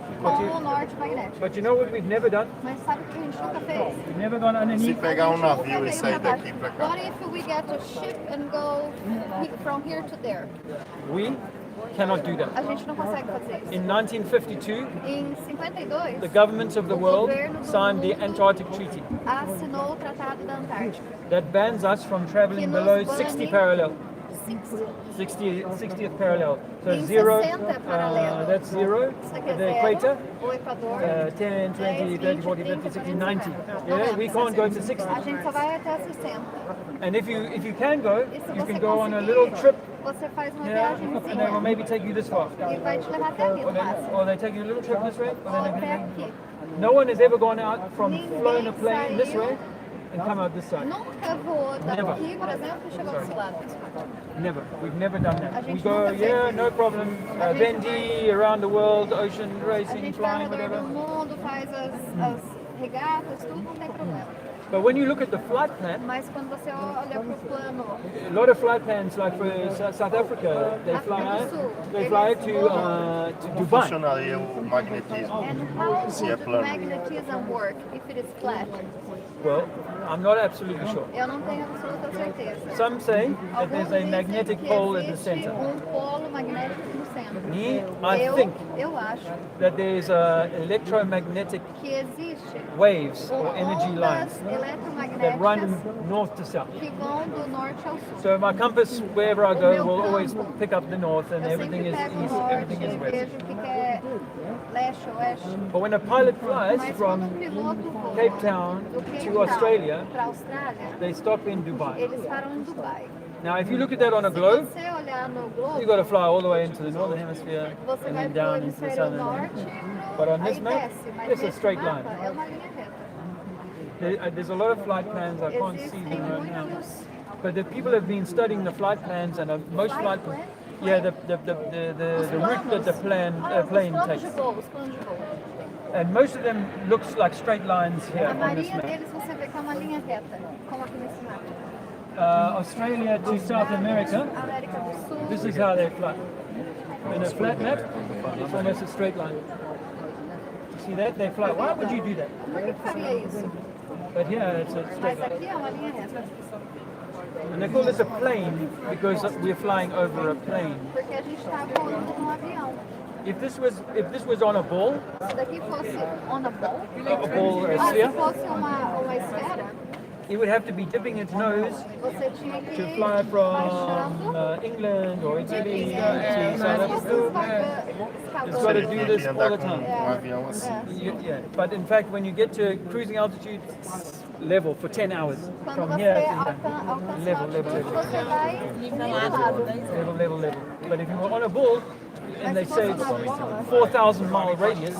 But you know what we've never done? We've never gone Se underneath. pegar navio e sair daqui pra cá. What if we get a ship and go from here to there? We cannot do A that. gente não consegue fazer isso. In 1952, Em 52, the governments of the world signed the Antarctic Treaty assinou o Tratado da Antártica. that bans us from traveling below 60 parallel. 60th parallel. So Em zero, 60 paralelo. that's zero, Isso aqui é the zero, equator, o Equador. 10, 20, 30, 40, 50, 60, 90. Yeah, we can't go to 60. A gente só vai até 60. And if you can go, E se you você can go on a conseguir, little trip, você faz uma yeah, and they will viagemzinha maybe take you this far. e vai te levar até ali no máximo. Or they take you a little trip this way, or Ou then até they, aqui. no one has ever gone out from Ninguém flown a plane this saiu. way and come out this side. Nunca voou Never. daqui, por exemplo, e chegou desse lado. Never. We've never done A that. We gente go, nunca fez yeah, isso. no problem. A gente Bendy, around the world, ocean A racing, gente vai ao flying, redor whatever. do mundo, faz as regatas, tudo, não tem problema. But when you look at the flight plan, Mas quando você olha pro plano, a lot of flight plans, like for South Africa, they fly to Dubai. Funcionaria o magnetismo and how se é would plano. magnetism work if it is flat? Well, I'm not absolutely sure. Eu não tenho absoluta certeza. Some say that there's a Alguns magnetic dizem pole que at the existe center. polo magnético no centro. Me, I think Eu acho that there's electromagnetic que existe waves or energy lines ondas that run eletromagnéticas north to south. que vão do norte ao sul. So my compass, wherever I go, will always pick up the north, and Eu everything sempre is pego o east, norte everything is e west. vejo o que que é leste, oeste. But when a pilot flies Mas quando from piloto voa Cape Town do Cape to Town Australia, para a Austrália, they stop in Dubai. eles param em Dubai. Now, if you look at that on a Se globe, você olhar no globo, you've got to fly all the way into the northern hemisphere você and vai then para o down into the hemisfério southern norte, hemisphere. But on this aí map, desce, mas it's a nesse straight mapa line. é uma linha reta. There's a lot of flight plans, I can't see Existem them right now. muitos But the people have been studying the flight plans, and most flight plans, yeah, the route that the plane planos takes. de voo, os planos de voo. And most of them looks like straight lines here A on this maioria map. deles você vê que é uma linha reta, como aqui nesse mapa. Australia to South America, América do Sul. this is how they fly. In a flat map, it's almost a straight line. See that? They fly. Why would you do that? Por que faria isso? But here it's a straight Mas line. aqui é uma linha reta. And they call this a plane because we're flying over a plane. Porque a gente está voando num avião. If this was on a ball, Se daqui fosse on a ball, a ball, a se sphere, fosse uma esfera, it would have to be dipping its nose você tinha que to fly from baixando England or Italy to como South se fosse Africa. It's got to do Teria this que all andar the com time. um avião assim. Yeah, but in fact, when you get to cruising altitude, it's level for 10 hours. Quando From here você to alcança level, a level, altitude, level. você vai nivelado. Level. But if you were on a ball, and they Mas se say fosse it's uma bola, 4,000 mile radius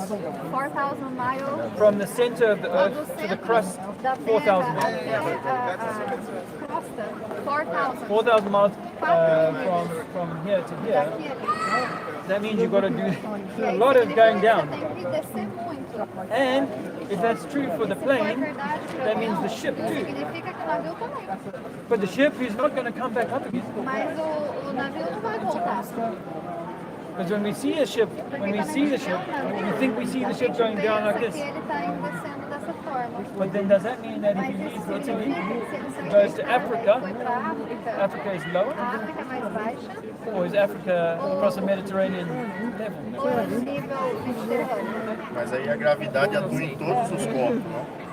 4,000 miles from the center of the do earth to the centro crust, da 4,000 Terra miles. até a costa, 4,000. 4,000 miles from here to here. Daqui ali. That means you've got to do E a aí lot of significa going que down. você tem que descer muito. And if that's true for the Se for plane, verdade para that o means the avião, ship too. significa que o navio também. But the ship is not going to come back up again. Mas o navio não vai voltar. Because when we see a ship, we think we see the ship going down like Pensa this. que ele está indo descendo dessa forma. But then does that mean that if Mas you isso leave Italy, significa que se ele goes sair to da Itália Africa, e foi para a África, Africa is lower? a África é mais baixa, Or is Africa across the Mediterranean level? ou é nível mediterrâneo? Mas aí a gravidade atua em todos os corpos, não?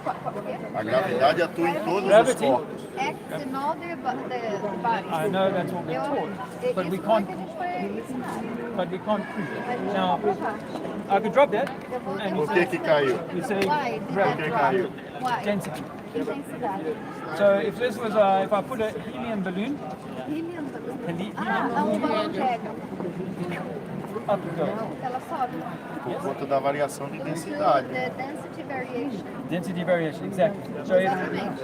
A gravidade atua em todos os Gravity? corpos. Acts in all the bodies. I know that's what we're taught, but we Isso can't. foi o que a gente foi ensinado. But we can't prove Mas a it. gente Now, não provar. I could drop that, Eu vou and you Por que que caiu? say Why did gravity, that drop? Why? density. Intensidade. So if this was, if I put a helium balloon, Helium balloon. helium Um balão de hélio. up it goes. Ela sobe. Por conta da variação de densidade. The density variation. Density variation, exactly. So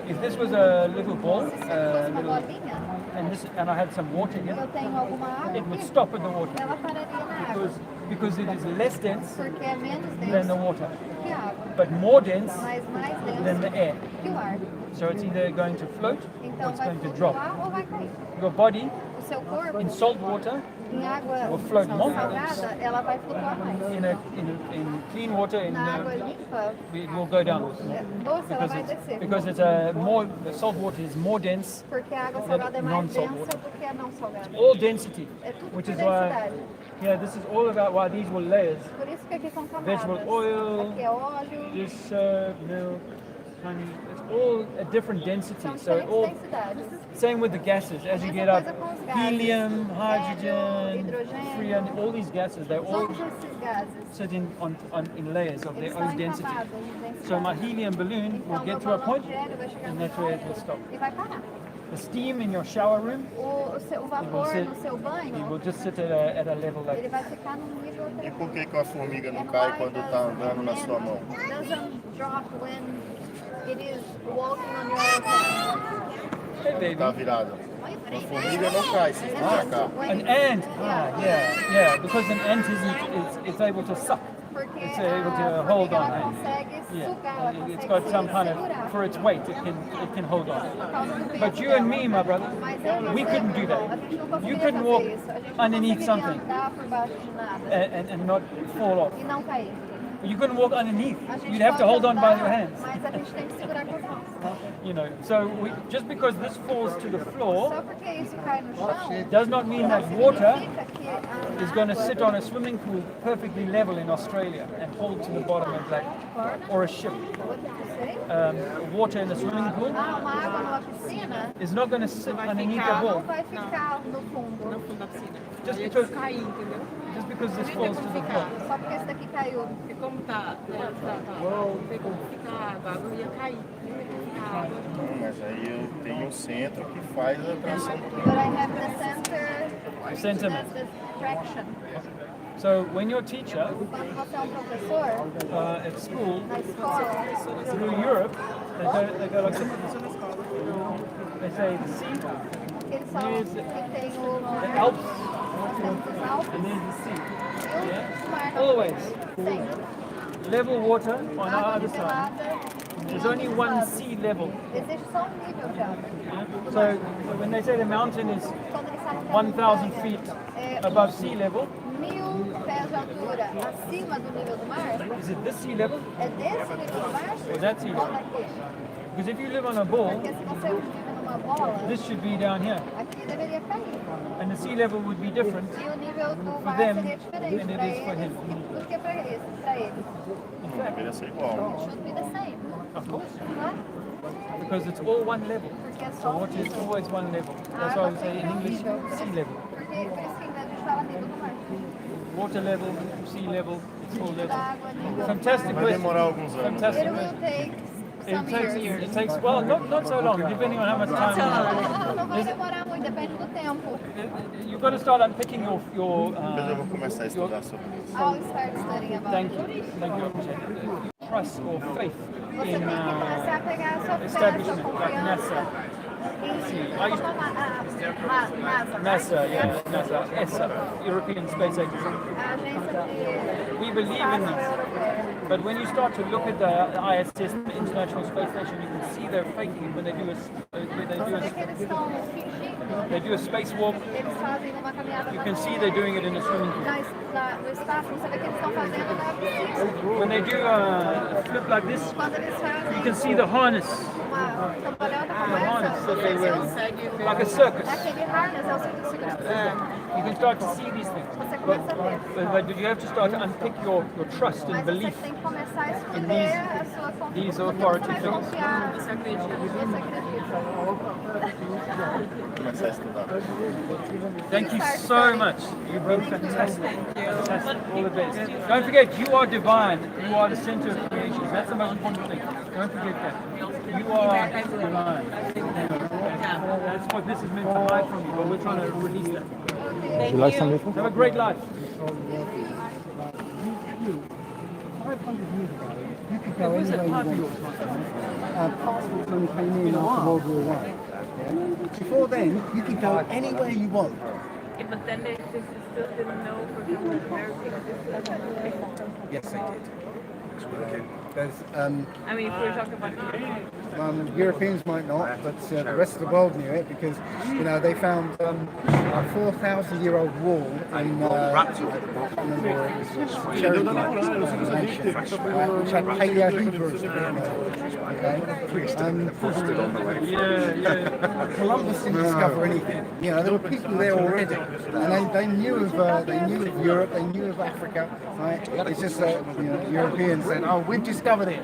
if this was a little ball, Se fosse uma bolinha, and I had some water here, eu tenho alguma água it would aqui, stop at the water ela pararia na água. because it is less dense Porque é menos than the denso water, que a água, but more dense mas mais than denso the air. que o ar. So it's either going to float or Então it's vai going to drop. flutuar ou vai cair. Your body O seu corpo, in salt water, em água will float more. salgada, ela vai flutuar mais. in clean water, Na água limpa, it will go down doce, ela vai descer. because it's the salt water is more dense. Porque a água salgada é mais non-salt densa water. do que a não salgada. All density, É tudo which por is why, densidade. yeah, this is all about why these were layers. Por isso que aqui são camadas. Vegetable oil, Aqui é óleo, this milk, honey, it's all a different density. são So diferentes all densidades. same with the gases. As you Mesma get up, coisa com os gases. helium, Hélio, hydrogen, hidrogênio, freon, all these gases, they all todos esses gases, sit in layers of eles their estão own em density. camadas de densidade. So my helium balloon will Então, get meu to a balão point de hélio vai chegar and num that's where it will ponto stop. e vai parar. The steam in your shower room, O vapor sit- no seu it banho, will just sit at a level like ele vai ficar num nível E por que que a formiga não cai quando está andando na sua mão? doesn't drop when it is walking on your hand. Hey baby. Está virada. A formiga não cai, se esmagar. An ant. Yeah. Because an ant it's able to suck. Porque It's able to a hold formiga on, ela né? consegue It's got some kind of, for its weight, it can hold on. But you and me, my brother, we couldn't do that. You couldn't walk underneath something and not fall off. You couldn't walk underneath. You'd have to hold on by your hands. You know, so just because this falls to the floor does not mean that water is going to sit on a swimming pool perfectly level in Australia and hold to the bottom of that, or a ship. Water in a swimming pool is not going to sit underneath the wall. Just because this falls to the floor. Mas aí eu tenho um centro que faz a tração. So when your teacher at school through Europe, they go like this. They say the sea, here's the Alps, and there's the sea. Yeah? Always. Level water on our other side. There's only one sea level. So when they say the mountain is 1,000 feet above sea level, is it this sea level? Or that sea level? Because if you live on a ball, this should be down here. And the sea level would be different for them than it is for him. In fact, Deveria ser igual. It should be the same. Of course. Because it's all one level. So water is always one level. That's why we say in English sea level. Water level, sea level, it's all level. Fantastic question. Fantastic question. It takes well, not so long, depending on how much time you have. You've got to start unpicking your Eu vou começar a estudar sobre isso. thank you, I appreciate it. Trust or faith in establishment like NASA. NASA, yeah, NASA, ESA, European Space Agency. We believe in this. But when you start to look at the ISS, the International Space Station, you can see they're faking it when they do a spacewalk. You can see they're doing it in a swimming pool. When they do a flip like this, you can see the harness. The harness that they wear, like a circus. You can start to see these things. But you have to start to unpick your trust and belief in these authority figures. Começar a estudar. Thank you so much. You've been fantastic. Fantastic. All the best. Don't forget, you are divine. You are the center of creation. That's the most important thing. Don't forget that. You are divine. That's what this is meant to hide from you, but we're trying to release that. Thank you. Have a great life. 500 years ago, you could go anywhere you wanted. Passports only came in after World War I. Yeah? Before then, you could go anywhere you want. Yeah, but then they still didn't know for example, Americans. Yes, they did. There's, I mean, if we're talking about Europeans might not, but the rest of the world knew it because, you know, they found a 4,000-year-old wall in which had Paleo-Hebrews. Columbus didn't discover anything. You know, there were people there already, and they knew of Europe, they knew of Africa. Right? It's just that Europeans said, "Oh, we've discovered it.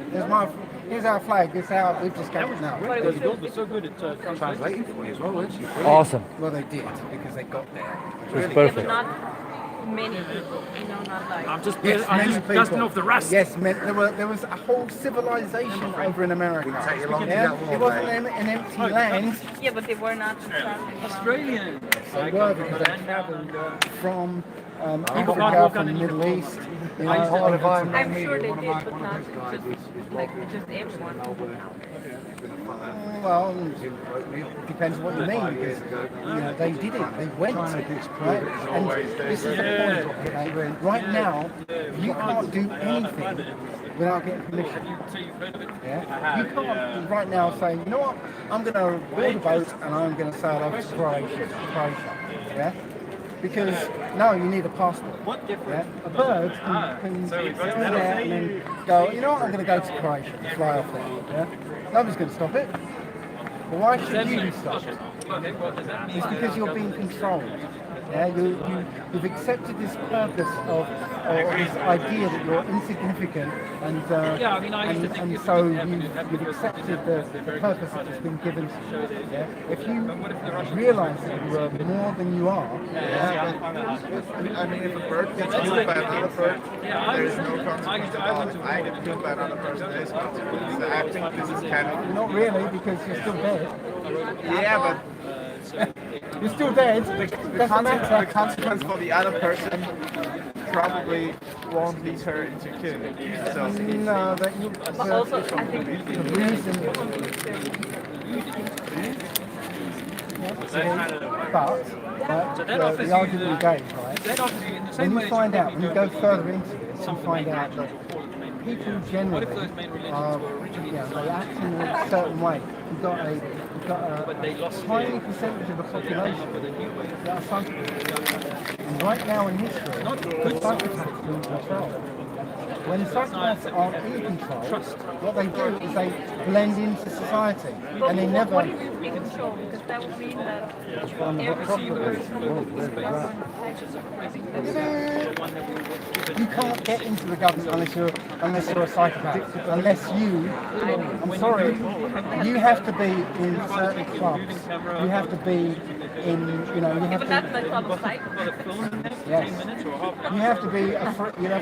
Here's our flag. This is how we've discovered it now." You're so good at Translating for me as well, weren't you? Awesome. Well, they did because they got there. It's perfect. but not many people, not like. I'm just Yes, many people. dusting off the rust. Yes, there was a whole civilization over in America. Take you long to Yeah? get one, It wasn't mate. an empty land. Yeah, but they were not Australian. They were because they travelled from can't Africa, walk from the underneath Middle the East. I used to I'm sure they did, but not just everyone. Well, it depends what you mean because they did it. They went. Right? And this is the point. Okay? Right now, you can't do anything without getting permission. Yeah? You can't right now say, you know what, I'm going to build a boat and I'm going to sail over to Croatia. Yeah? Because no, you need a passport. Yeah? A bird can sit there and then go, you know what, I'm going to go to Croatia and fly off there. Yeah? Nobody's going to stop it. But why should you be stopped? It's because you're being controlled. Yeah, you've accepted this purpose or this idea that you're insignificant, and so you've accepted the purpose that has been given to you. Yeah? If you realise that you are more than you are, I mean, if a bird gets killed by another bird, there's no consequence at all. I get killed by another person, there's consequence. I think this is kind of... Not really, because you're still dead. Yeah, but... You're still dead. The consequence for the other person probably won't lead her into killing. So no, that you. But also, I think the reason. But the argument you gave, right? When you find out, when you go further into this, you find out that people generally are, they act in a certain way. You've got a tiny percentage of the population that are psychopaths. And right now in history, psychopaths are in control. When psychopaths are in control, what they do is they blend into society, and they never... What do you mean in control? Because that would mean that you can't get into the government unless you're a psychopath. Unless you, I'm sorry, you have to be in certain clubs. You have to be in, you have to. That's the club of psychopaths. Yes. You have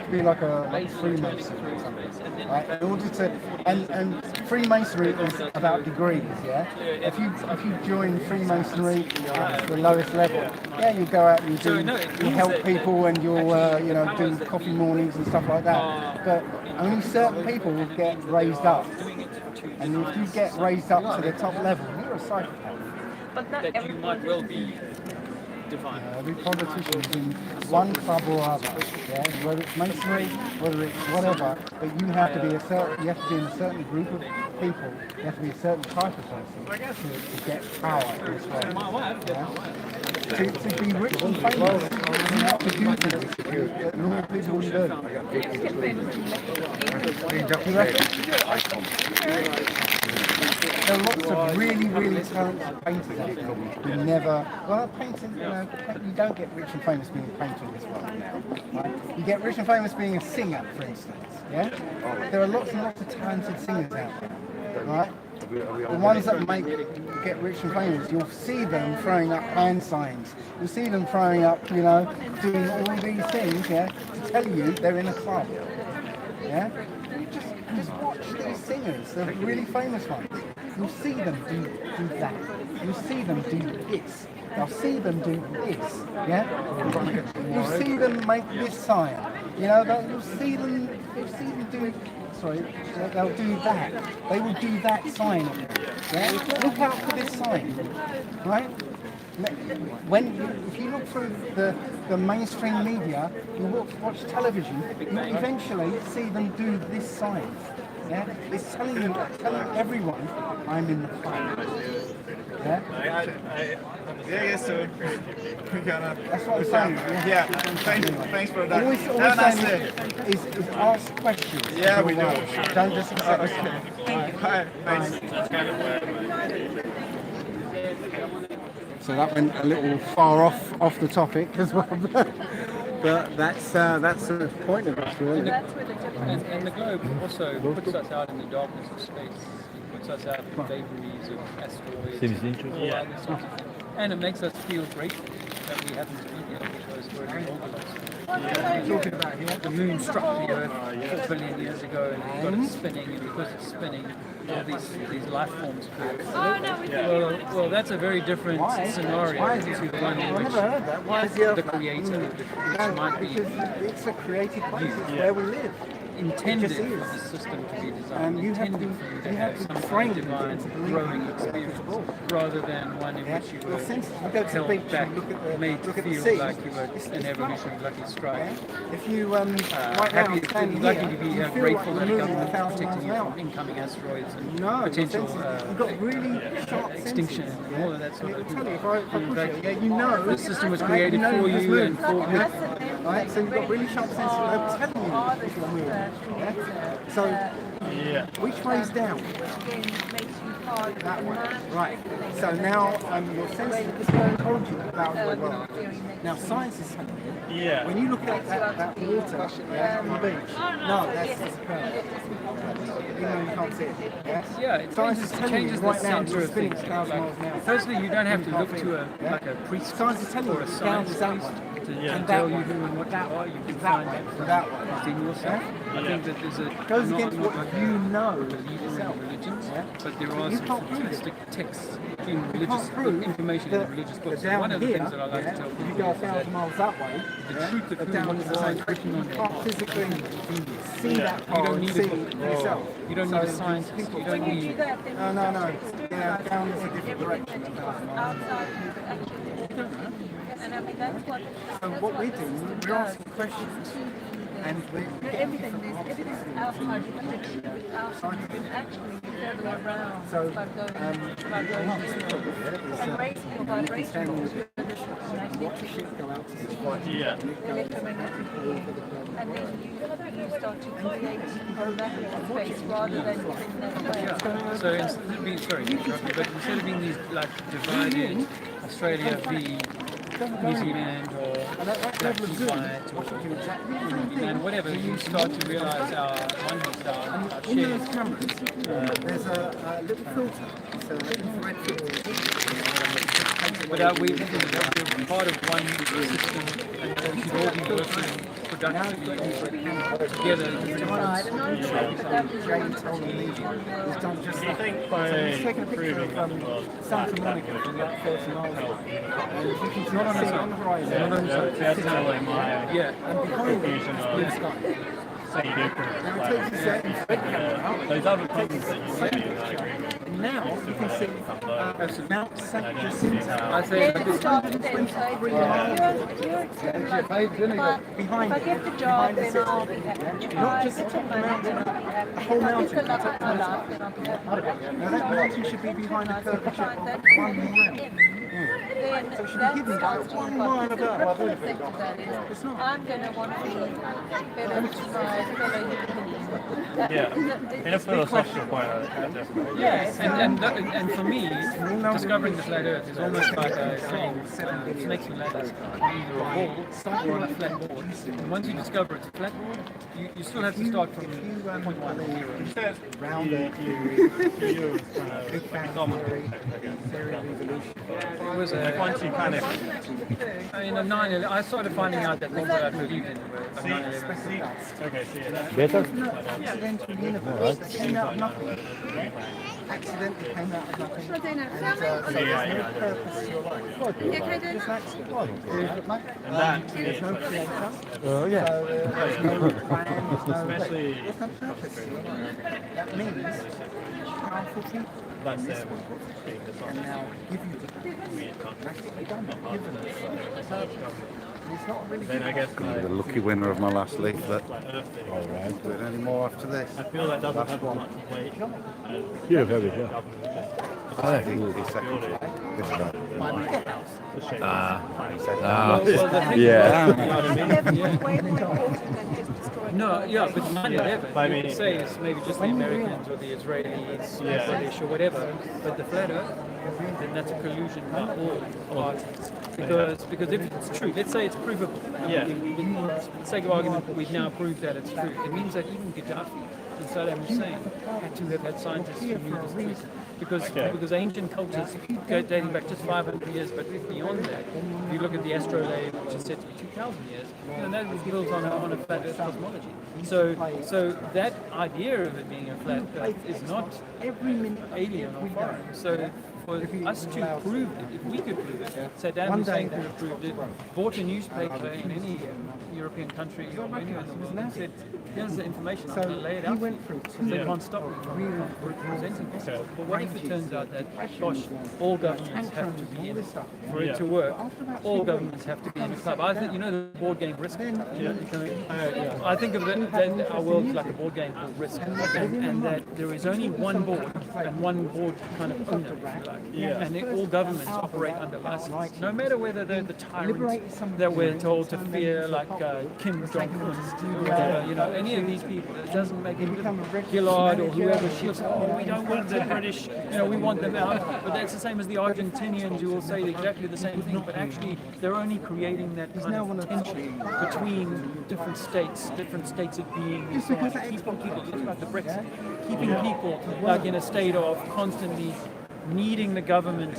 to be like a Freemason or something, right? In order to, and Freemasonry is about degrees, yeah. If you join Freemasonry at the lowest level, yeah, you go out and you help people and you'll do coffee mornings and stuff like that. But only certain people will get raised up, and if you get raised up to the top level, you're a psychopath. But not everybody might well be. Every politician is in one club or other, yeah? Whether it's masonry, whether it's whatever, but you have to be you have to be in a certain group of people. You have to be a certain type of person to get power in this way. Yeah? To be rich and famous, you have to do things that normal people wouldn't do. There are lots of really, really talented painters out there who never... Well, painting, you don't get rich and famous being a painter in this world now. Right? You get rich and famous being a singer, for instance. Yeah? There are lots and lots of talented singers out there. Right? The ones that get rich and famous, you'll see them throwing up hand signs. You'll see them throwing up, doing all these things, yeah, to tell you they're in a club. Yeah? Just watch these singers, the really famous ones. You'll see them do that. You'll see them do this. You'll see them do this. Yeah? You'll see them make this sign. You'll see them do. Sorry, they'll do that. They will do that sign. Yeah? Look out for this sign. Right? If you look through the mainstream media, you watch television, you eventually see them do this sign. Yeah? It's telling everyone, I'm in the club. Yeah? Yeah, so we're gonna... That's what I'm saying. Yeah, thanks for that. All we're saying is ask questions. Yeah, we do. Don't just accept it. Thanks. So that went a little far off the topic as well. But that's the point of it, really. And the globe also puts us out in the darkness of space. It puts us out in the vagaries of asteroids. Seems interesting. And it makes us feel grateful that we happen to be here because we're in Globalist. We're talking about here, the moon struck the Earth 4 billion years ago and got it spinning, and because it's spinning, all these life forms create. Well, that's a very different scenario to the one in which the creator, which might be because it's a created place, it's where we live. intended for the system to be designed, intended for you to have some kind of divine growing experience, rather than one in which you were held back, made to feel like you were an evolution of lucky strike. If you lucky to be grateful that the government is protecting you from incoming asteroids and potential extinction and all of that sort of thing. The system was created for you and for you. Right, so you've got really sharp senses. I'm telling you if you're moving. Yeah? So, which way's down? That way. Right. So now your senses told you about the world. Now science is telling you. Yeah. When you look at that water on the beach, no, that's transparent. You know you can't see it. Yeah, it changes the center of things. Firstly, you don't have to look to a priest or a science priest to tell you who and what you are. You can find that within yourself. I think that there's goes against what you know yourself. Religions, but there are some fantastic texts in religious information in religious books. One of the things that I like to tell people you go 1,000 miles that way, the truth of who and what is written on you can't physically see that you don't need a book yourself. You don't need a scientist. You don't need. No. Yeah, down is a different direction. So what we're doing, we're asking questions. And everything is outside actually the other way around. So, and raising your vibration watch the ship go out to electromagnetic field, and then you start to create that space rather than giving that away. So instead of being these like divided Australia v New Zealand or black and white or and whatever, you start to realise our oneness, our shared. There's a little filter. It's an infrared filter. Without we're part of one system, and we should all be working productively together. He's done just that. So he's taken a picture of Santa Monica from about 30 miles away. And you can see it on the horizon. Yeah. And behind it is blue sky. Now it takes a certain those other places that you see. Now you can see Mount St. Jacinto. I say Let's start with them. So behind if I get the job, then I'll be happy. Not just the top of the mountain, the whole mountain. Now that mountain should be behind the curvature of 1 mile. So it should be hidden by 1 mile of that. I'm going to want to be better to my fellow in a philosophical point. Yes, and for me, discovering the flat Earth is almost like saying snakes and ladders, either a ball or a flat board. And once you discover it's a flat board, you still have to start from point 1 or 0. Round the Big Bang Theory, theory of evolution. It was once you kind of, I started finding out that things that I believed in were 9/11. Okay, see you. Better? Accidental universe that came out of nothing. Accidentally came out of nothing. And there's no purpose to your life. Just accident. And that There's no creator. Oh, yeah. So there's no plan, there's no purpose to your life. That means powerful people that's this world can now give you the practically done, give them the purpose. It's not really then I guess The lucky winner of my last leaflet. Alright, do any more after this? I feel that doesn't have much weight. Yeah, very good. I think No, yeah, but 9/11, you could say it's maybe just the Americans or the Israelis, or the British or whatever, but the flat Earth, then that's a collusion by all parties. Because if it's true, let's say it's provable. Yeah. For the sake of argument, we've now proved that it's true. It means that even Gaddafi and Saddam Hussein had to have had scientists who knew this reason. because ancient cultures go dating back just 500 years, but beyond that, if you look at the astrolabe, which is said to be 2,000 years, and that was built on a flat Earth cosmology. So that idea of it being a flat Earth is not alien or foreign. So for us to prove it, if we could prove it, Saddam Hussein could have proved it, bought a newspaper in any European country or anywhere in the world and said, here's the information, I'm going to lay it out. They can't stop me from presenting this. But what if it turns out that, gosh, all governments have to be in it for it to work? All governments have to be in a club. I think, you know, the board game Risk? I think of that our world's like a board game called Risk, and that there is only one board and one board kind of owner, if you like. And all governments operate under license, no matter whether they're the tyrants that we're told to fear, like Kim Jong-un, you know, any of these people. It doesn't make any difference. Gillard or whoever, she'll say, oh, we don't want the British, you know, we want them out. But that's the same as the Argentinians who will say exactly the same thing, but actually they're only creating that kind of tension between different states of being, and so on. Keeping people, it's about the Brexit, keeping people like in a state of constantly needing the government,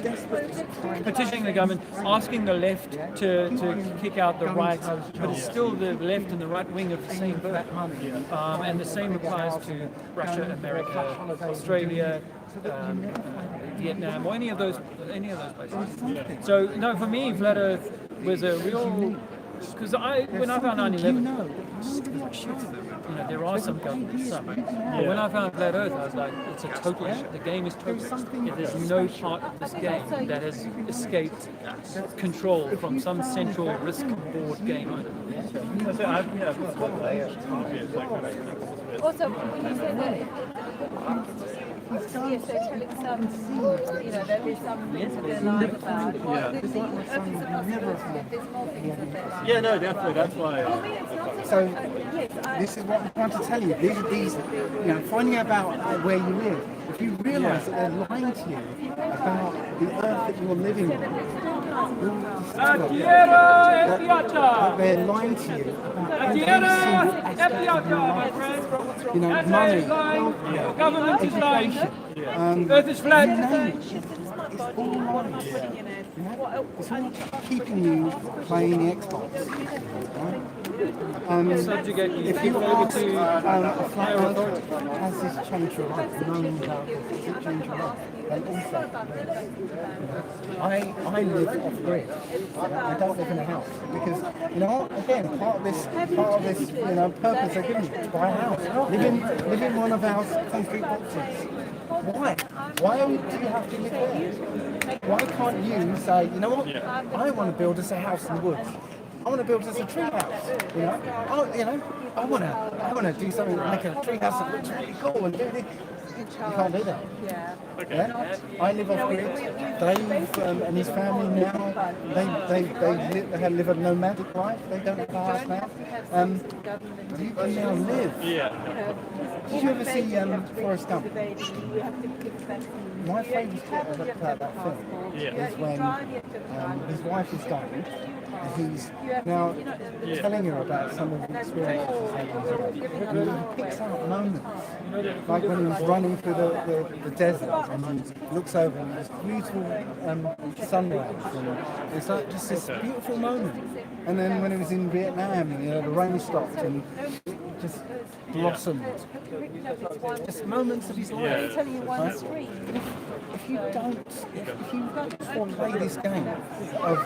petitioning the government, asking the left to kick out the right, but it's still the left and the right wing of the same boat. And the same applies to Russia, America, Australia, Vietnam, or any of those places. So no, for me, Flat Earth was a real. Because when I found 9/11, you know, there are some governments, some. But when I found Flat Earth, I was like, it's a total shit. The game is total. There's no part of this game that has escaped control from some central risk board game owner. Also, when you said that, yes, they're telling some, you know, there is some things that they're lying about. There's more things that they're lying. Yeah, no, definitely. That's why. So this is what I'm trying to tell you. These, you know, finding out about where you live. If you realise that they're lying to you about the earth that you're living on, that they're lying to you about every single aspect of your life. You know, money, government is lying. Earth is flat. It's all lies. It's all keeping you playing the Xbox. Right? If you ask a flat earth, has this changed your life? No, does it change your life? And also, I live off grid. I don't live in a house because, you know, again, part of this, you know, purpose they're giving you to buy a house. Live in one of our concrete boxes. Why? Why do you have to live there? Why can't you say, you know what? I want to build us a house in the woods. I want to build us a tree house. You know, I want to do something like a tree house that looks really cool and do this. You can't do that. Yeah? I live off grid. Dave and his family now, they live a nomadic life. They don't have a house now. You can now live. Did you ever see Forrest Gump? My favourite bit about that film is when his wife is dying. He's now telling her about some of the experiences and he picks out moments, like when he was running through the desert and he looks over and there's beautiful sunrise and it's like just this beautiful moment. And then when he was in Vietnam, you know, the rain stopped and it just blossomed. Just moments of his life. Right? If you don't play this game of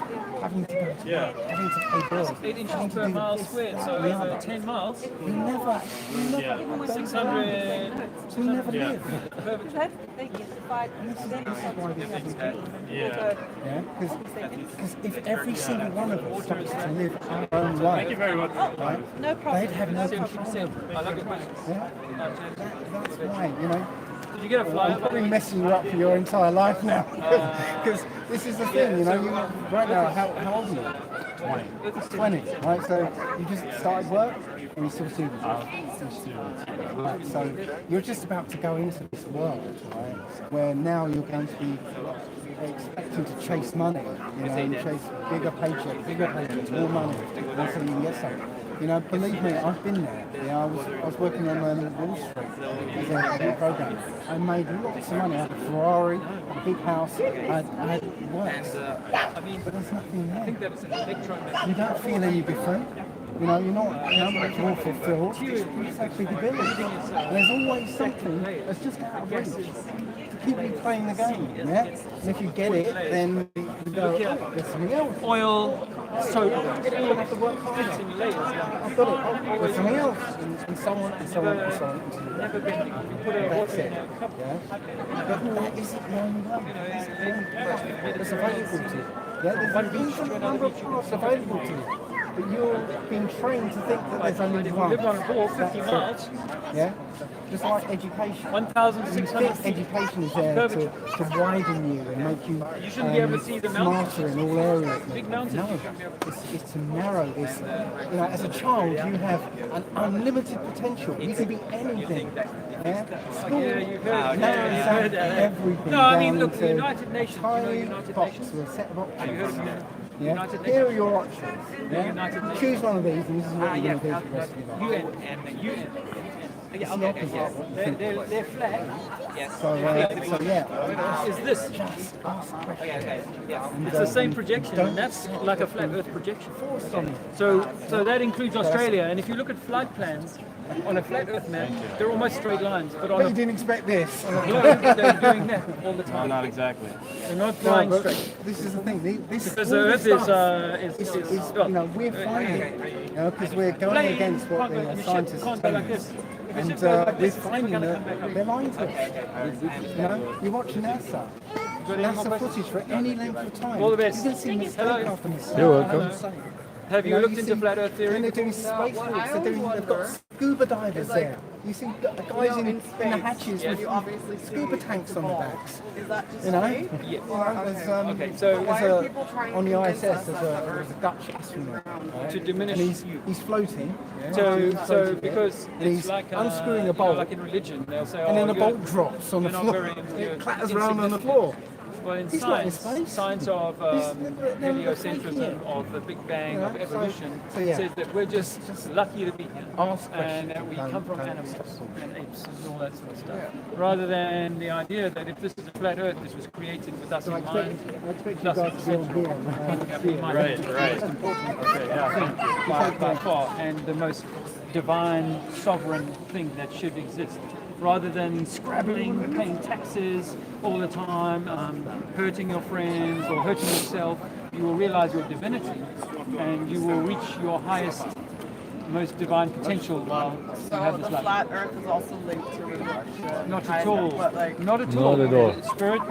having to pay bills, 8 inches per mile squared, so over 10 miles. You never 600. You never live. Because if every single one of us starts to live our own life, Thank you very much. Right, No problem. they'd have no control. That's why, you know. Did you get a flyer? I'm probably messing you up for your entire life now. Because this is the thing, you know, right now, how old are you? 20, right? So you just started work and you're still students. Right, so you're just about to go into this world, right? Where now you're going to be expecting to chase money, you know, and chase bigger paychecks, more money, and so you can get something. You know, believe me, I've been there. Yeah, I was working on Wall Street as a program. I made lots of money. I had a Ferrari, a big house. I had works. But there's nothing there. You don't feel any different. You know, you're not much more fulfilled. It's like big ability. There's always something that's just out of reach to keep you playing the game. Yeah. And if you get it, then you go, oh, there's something else. Oil, soap, You don't have to work harder. I've got it. There's something else, and so on and so on and so on. That's it. Yeah. But that isn't the only one. It's available to you. Yeah. There's an infinite number of paths available to you. But you're being trained to think that there's only one. Live on a boat 50 miles. Yeah? Just like education. 1,600 feet. Education is there to widen you and make you, shouldn't be able to see the mountains. smarter in all areas. Big mountains. No, it's to narrow this. You know, as a child, you have an unlimited potential. You can be anything. Yeah? School narrows everything. No, I mean, down look, into the United Nations. a tiny United box Nations. with a set of options. Have you heard of it? Yeah. United Here are Nations. your options. Yeah. United Nations. Choose one of these, and this is what you're going to do for the rest of your life. UN and the UN. It's the opposite of what you think it is. They're flat. Yes. So yeah. Is this? Just ask questions. It's the same projection, and that's like a flat Earth projection. So that includes Australia. And if you look at flight plans on a flat Earth map, they're almost straight lines. But on But a you didn't expect this. globe, they're doing that all the time. Not exactly. They're not flying but straight. this is the thing. This Because all the this Earth stuff is you know, we're finding it, you know, because we're going against what the scientists are telling us. And we're finding that they're lying to us. You know, you watch NASA. NASA footage for any length of time. All the best. You can see mistake after mistake. You're welcome. Have you looked into flat Earth When theory? they're doing space walks, they've got scuba divers there. You see the guys in the hatches with scuba tanks on the backs. You know? Yeah. There's, so on the ISS, there's a Dutch astronaut. Right? To diminish And he's floating. So because He's it's like unscrewing a bolt. like in religion, they'll say, And then oh, the bolt drops on the you're not floor. very, It clatters around on the floor. Well, in He's not in science, space. science of They're heliocentrism, of the Big Bang, Yeah, of evolution, so yeah. says that we're just lucky to be here. Ask And questions. that we Don't- come from don't- animals and apes and all that sort of stuff. Rather than the idea that if this is a flat Earth, this was created with us So I in expect mind. you guys to be on here. Right. By far, and the most divine, sovereign thing that should exist. Rather than scrabbling, paying taxes all the time, hurting your friends or hurting yourself, you will realize your divinity and you will reach your highest, most divine potential while you have this life. Flat Earth is also linked to religion. Not at all. But like, Not at all. Not at all. Spirit,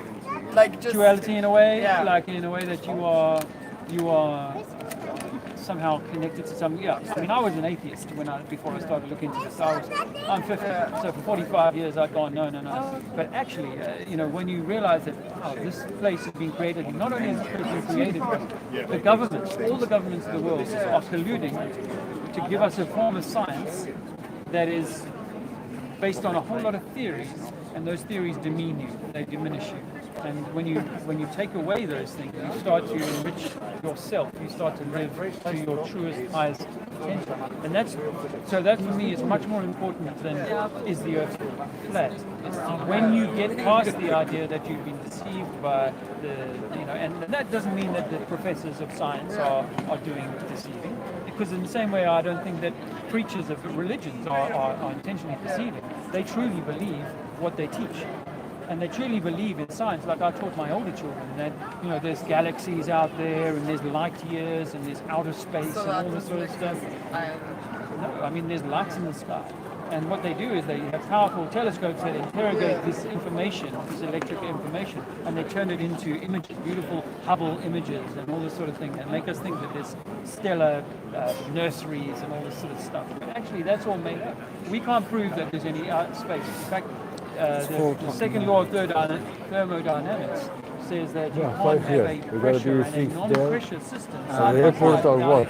like just duality in a way, yeah. like in a way that you are somehow connected to something. Yeah, I mean, I was an atheist before I started looking into this. I'm 50, so for 45 years I'd gone no. But actually, when you realize that this place has been created, not only has it been created, but the governments, all the governments of the world are colluding to give us a form of science that is based on a whole lot of theories, and those theories demean you, they diminish you. And when you take away those things, you start to enrich yourself. You start to live to your truest, highest potential. And that for me is much more important than is the Earth flat. It's when you get past the idea that you've been deceived by and that doesn't mean that the professors of science are doing deceiving. Because in the same way, I don't think that preachers of religions are intentionally deceiving. They truly believe what they teach. And they truly believe in science. Like I taught my older children that, there's galaxies out there and there's light years and there's outer space and all this sort of stuff. No, I mean, there's lights in the sky. And what they do is they have powerful telescopes that interrogate this information, this electric information, and they turn it into images, beautiful Hubble images and all this sort of thing that make us think that there's stellar nurseries and all this sort of stuff. But actually, that's all made up. We can't prove that there's any outer space. In fact, the second law of thermodynamics says that you can't have a pressure and a non-pressure system. The airport or what?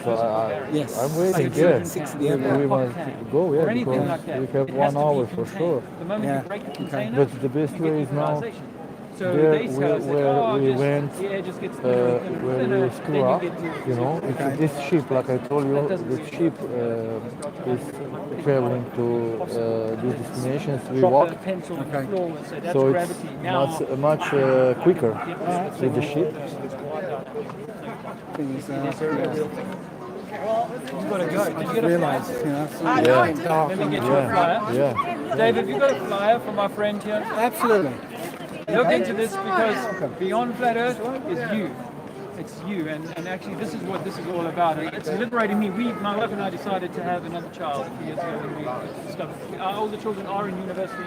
Yes. I'm waiting, yeah. We want to go, yeah, because we have 1 hour for sure. The moment you break the container, But the best you get way is now neutralization. So there they tell us that, where we just, went, the air just gets thinner, thinner, where thinner, we then screw you up, get to you know, if this ship, like I told you, this ship is traveling to these destinations, we drop walk, a pencil on the floor, so that's so gravity. it's Now, much quicker with the ship. Things, you've got to go. Did you get a realised, you know, Let me get you a flyer. Yeah. David, have you got a flyer for my friend here? Absolutely. Look into this because beyond flat Earth is you. It's you, and actually this is what this is all about. And it's liberating me. My wife and I decided to have another child a few years ago when we stuff. Our older children are in university.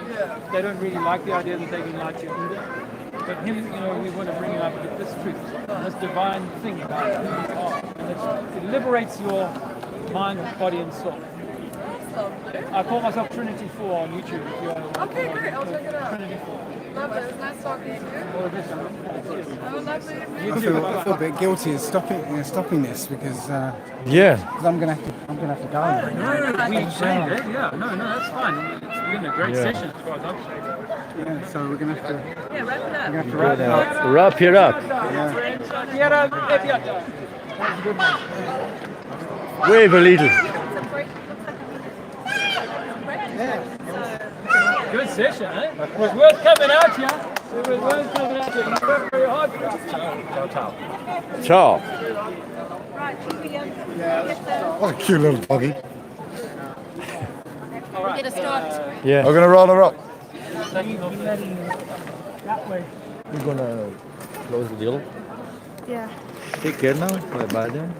They don't really like the idea that they've been lied to either. But him, you know, we want to bring him up with this truth, this divine thing about who you are. And it liberates your mind, body, and soul. I call myself Trinity 4 on YouTube. If you Okay, great. I'll check it out. Trinity 4. Love it. It's nice talking to you. All of this, I would love to meet you. I feel a bit guilty of stopping this because Yeah. I'm gonna have to go. We changed it, yeah. No, that's fine. It's been a great session as far as I'm concerned. Yeah, so we're gonna have to. Yeah, wrap it up. We're gonna have to wrap it up. Wrap it up. Wave a little. Good session, eh? It was worth coming out here. It was worth coming out here. You worked very hard for us. Ciao. Ciao. Right, should we get the... What a cute little doggy. Get a start. Yeah. We're gonna roll her up. We're gonna close the deal. Yeah. Take care now. Bye bye then.